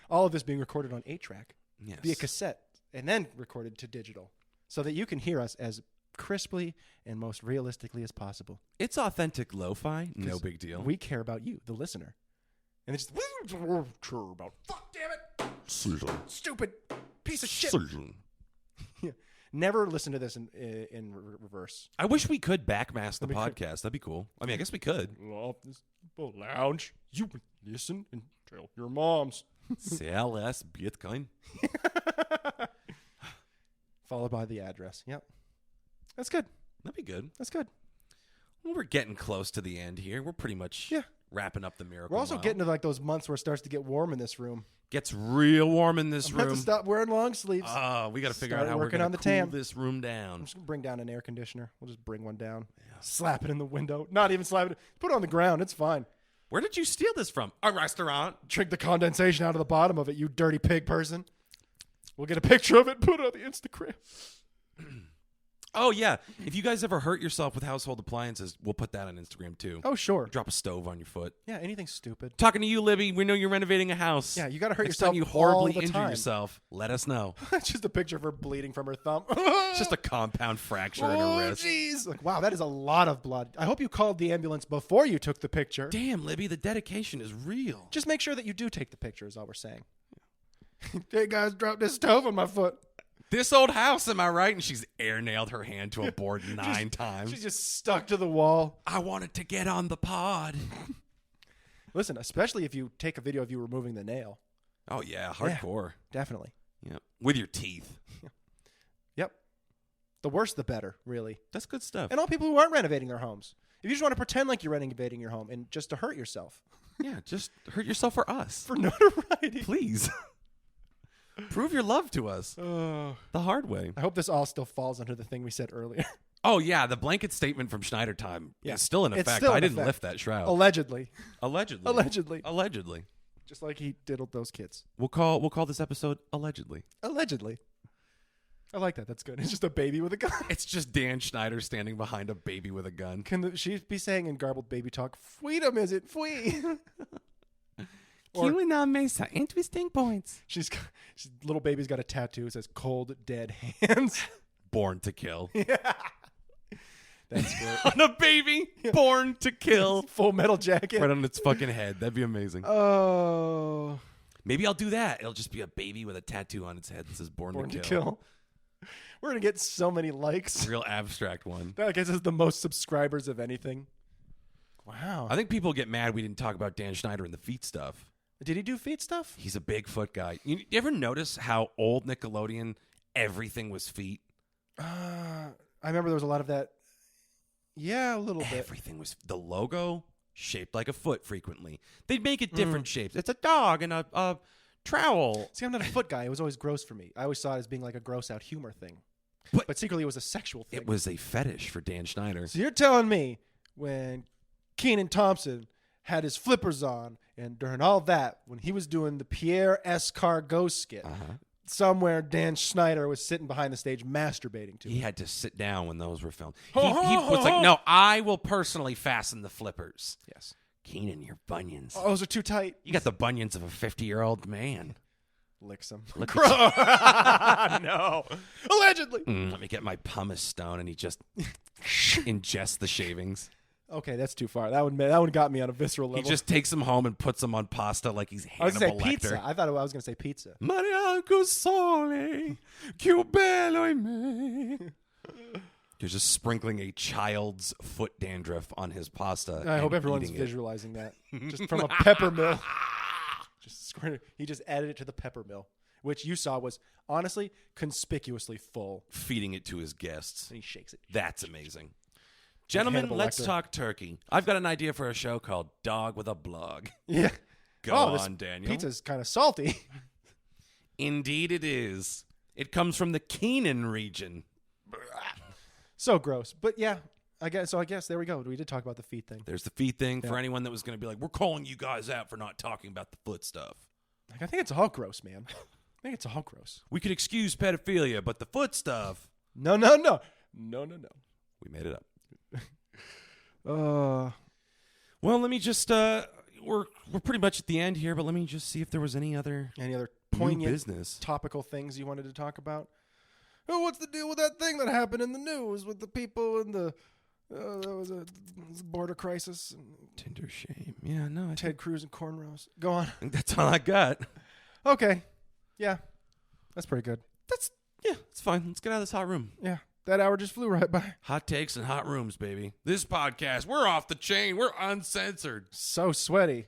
All of this being recorded on 8-track via cassette and then recorded to digital so that you can hear us as crisply and most realistically as possible. It's authentic lo-fi. No big deal. We care about you, the listener. And it's just, about, fuck damn it, stupid piece of shit. Yeah. Never listen to this in reverse. I wish we could backmask the podcast. That'd be cool. I mean, I guess we could. Well, this lounge, you can listen and tell your moms. Sell us Bitcoin. Followed by the address. Yep. That's good. That'd be good. That's good. Well, we're getting close to the end here. We're pretty much wrapping up the miracle. We're also Mile. getting to like those months where it starts to get warm in this room. Gets real warm in this I'm gonna room. have to stop wearing long sleeves. We got to figure Start out how we're working going on to the cool tan. this room I'm down. just gonna bring down an air conditioner. We'll just bring one down. Yeah. Slap it in the window. Not even slap it. Put it on the ground. It's fine. Where did you steal this from? A restaurant. Drink the condensation out of the bottom of it, you dirty pig person. We'll get a picture of it and put it on the Instagram. Oh, yeah. If you guys ever hurt yourself with household appliances, we'll put that on Instagram, too. Oh, sure. Drop a stove on your foot. Yeah, anything stupid. Talking to you, Libby. We know you're renovating a house. Yeah, you got to hurt Next yourself time you horribly all the injure time. yourself, let us know. It's just a picture of her bleeding from her thumb. It's just a compound fracture in her wrist. Jeez. Like, wow, that is a lot of blood. I hope you called the ambulance before you took the picture. Damn, Libby, the dedication is real. Just make sure that you do take the picture is all we're saying. Hey, guys, dropped this stove on my foot. This old house, am I right? And she's air nailed her hand to a board 9 times. She's just stuck to the wall. I wanted to get on the pod. Listen, especially if you take a video of you removing the nail. Oh, yeah, hardcore. Definitely. Yeah, with your teeth. Yep. The worse, the better, really. That's good stuff. And all people who aren't renovating their homes. If you just want to pretend like you're renovating your home and just to hurt yourself. Yeah, just hurt yourself for us. For notoriety. Please. Prove your love to us the hard way. I hope this all still falls under the thing we said earlier. Oh, yeah, the blanket statement from Schneider time is still in It's effect. still in I didn't effect. lift that shroud. Allegedly. Allegedly. Allegedly. Just like he diddled those kids. We'll call this episode Allegedly. Allegedly. I like that. That's good. It's just a baby with a gun. It's just Dan Schneider standing behind a baby with a gun. Can she be saying in garbled baby talk, freedom is it? Fwee. Or Mesa, interesting points. little baby's got a tattoo. It says cold, dead hands. Born to kill. That's great. On a baby, born to kill. Full metal jacket. Right on its fucking head. That'd be amazing. Oh. Maybe I'll do that. It'll just be a baby with a tattoo on its head that says born Born to to kill. kill. We're going to get so many likes. Real abstract one. That, I guess, is the most subscribers of anything. Wow. I think people get mad we didn't talk about Dan Schneider and the feet stuff. Did he do feet stuff? He's a big foot guy. You ever notice how old Nickelodeon, everything was feet? I remember there was a lot of that. Yeah, a little bit. Everything was the logo shaped like a foot frequently. They'd make it different shapes. It's a dog and a trowel. See, I'm not a foot guy. It was always gross for me. I always saw it as being like a gross out humor thing. But secretly it was a sexual thing. It was a fetish for Dan Schneider. So you're telling me when Kenan Thompson had his flippers on and during all that, when he was doing the Pierre Escargot skit, somewhere Dan Schneider was sitting behind the stage masturbating to He it. had to sit down when those were filmed. He was like, no, I will personally fasten the flippers. Yes. Keenan, your bunions. Oh, those are too tight. You got the bunions of a 50-year-old man. Licks them. Look No. Allegedly. Let me get my pumice stone, and he just ingests the shavings. Okay, that's too far. That one got me on a visceral level. He just takes them home and puts them on pasta like he's I was Hannibal going to say Lecter. pizza. I thought I was going to say pizza. Maria Sole, che bello è me. You're just sprinkling a child's foot dandruff on his pasta. I hope and everyone's eating it. visualizing that. Just from a pepper mill. He just added it to the pepper mill, which you saw was honestly conspicuously full. Feeding it to his guests. And he shakes it. That's amazing. Gentlemen, Hannibal let's Lecter. talk turkey. I've got an idea for a show called Dog with a Blog. Yeah. Go this on, Daniel. Pizza's kind of salty. Indeed it is. It comes from the Keenan region. So gross. But yeah, I guess there we go. We did talk about the feet thing. There's the feet thing for anyone that was going to be like, we're calling you guys out for not talking about the foot stuff. Like, I think it's all gross, man. I think it's all gross. We could excuse pedophilia, but the foot stuff, No. we made it up. Uh, Well, let me just we're pretty much at the end here, but let me just see if there was any other any other new poignant business. topical things you wanted to talk about? Oh, what's the deal with that thing that happened in the news with the people in the there was a border crisis and Tinder shame. Yeah, no, Ted Cruz and cornrows. Go on. think that's all I got. Okay. Yeah. That's pretty good. It's fine. Let's get out of this hot room. Yeah. That hour just flew right by. Hot takes and hot rooms, baby. This podcast, we're off the chain. We're uncensored. So sweaty.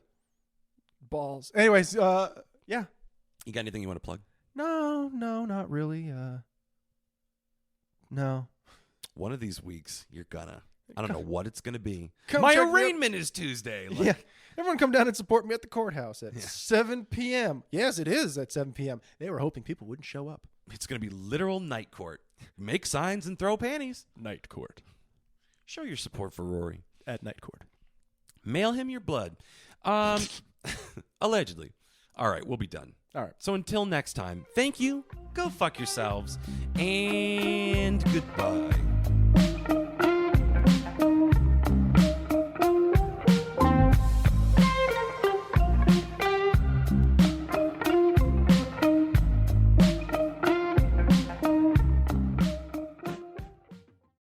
Balls. Anyways, yeah. You got anything you want to plug? No, not really. No. One of these weeks, you're gonna. I don't know what it's gonna be. Come My check me out. arraignment is Tuesday. Like, Yeah. Everyone come down and support me at the courthouse at 7 p.m. Yes, it is at 7 p.m. They were hoping people wouldn't show up. It's gonna be literal night court. Make signs and throw panties. Night court. Show your support for Rory. At night court. Mail him your blood. Allegedly. All right, we'll be done. All right. So until next time, thank you, go fuck yourselves, and goodbye.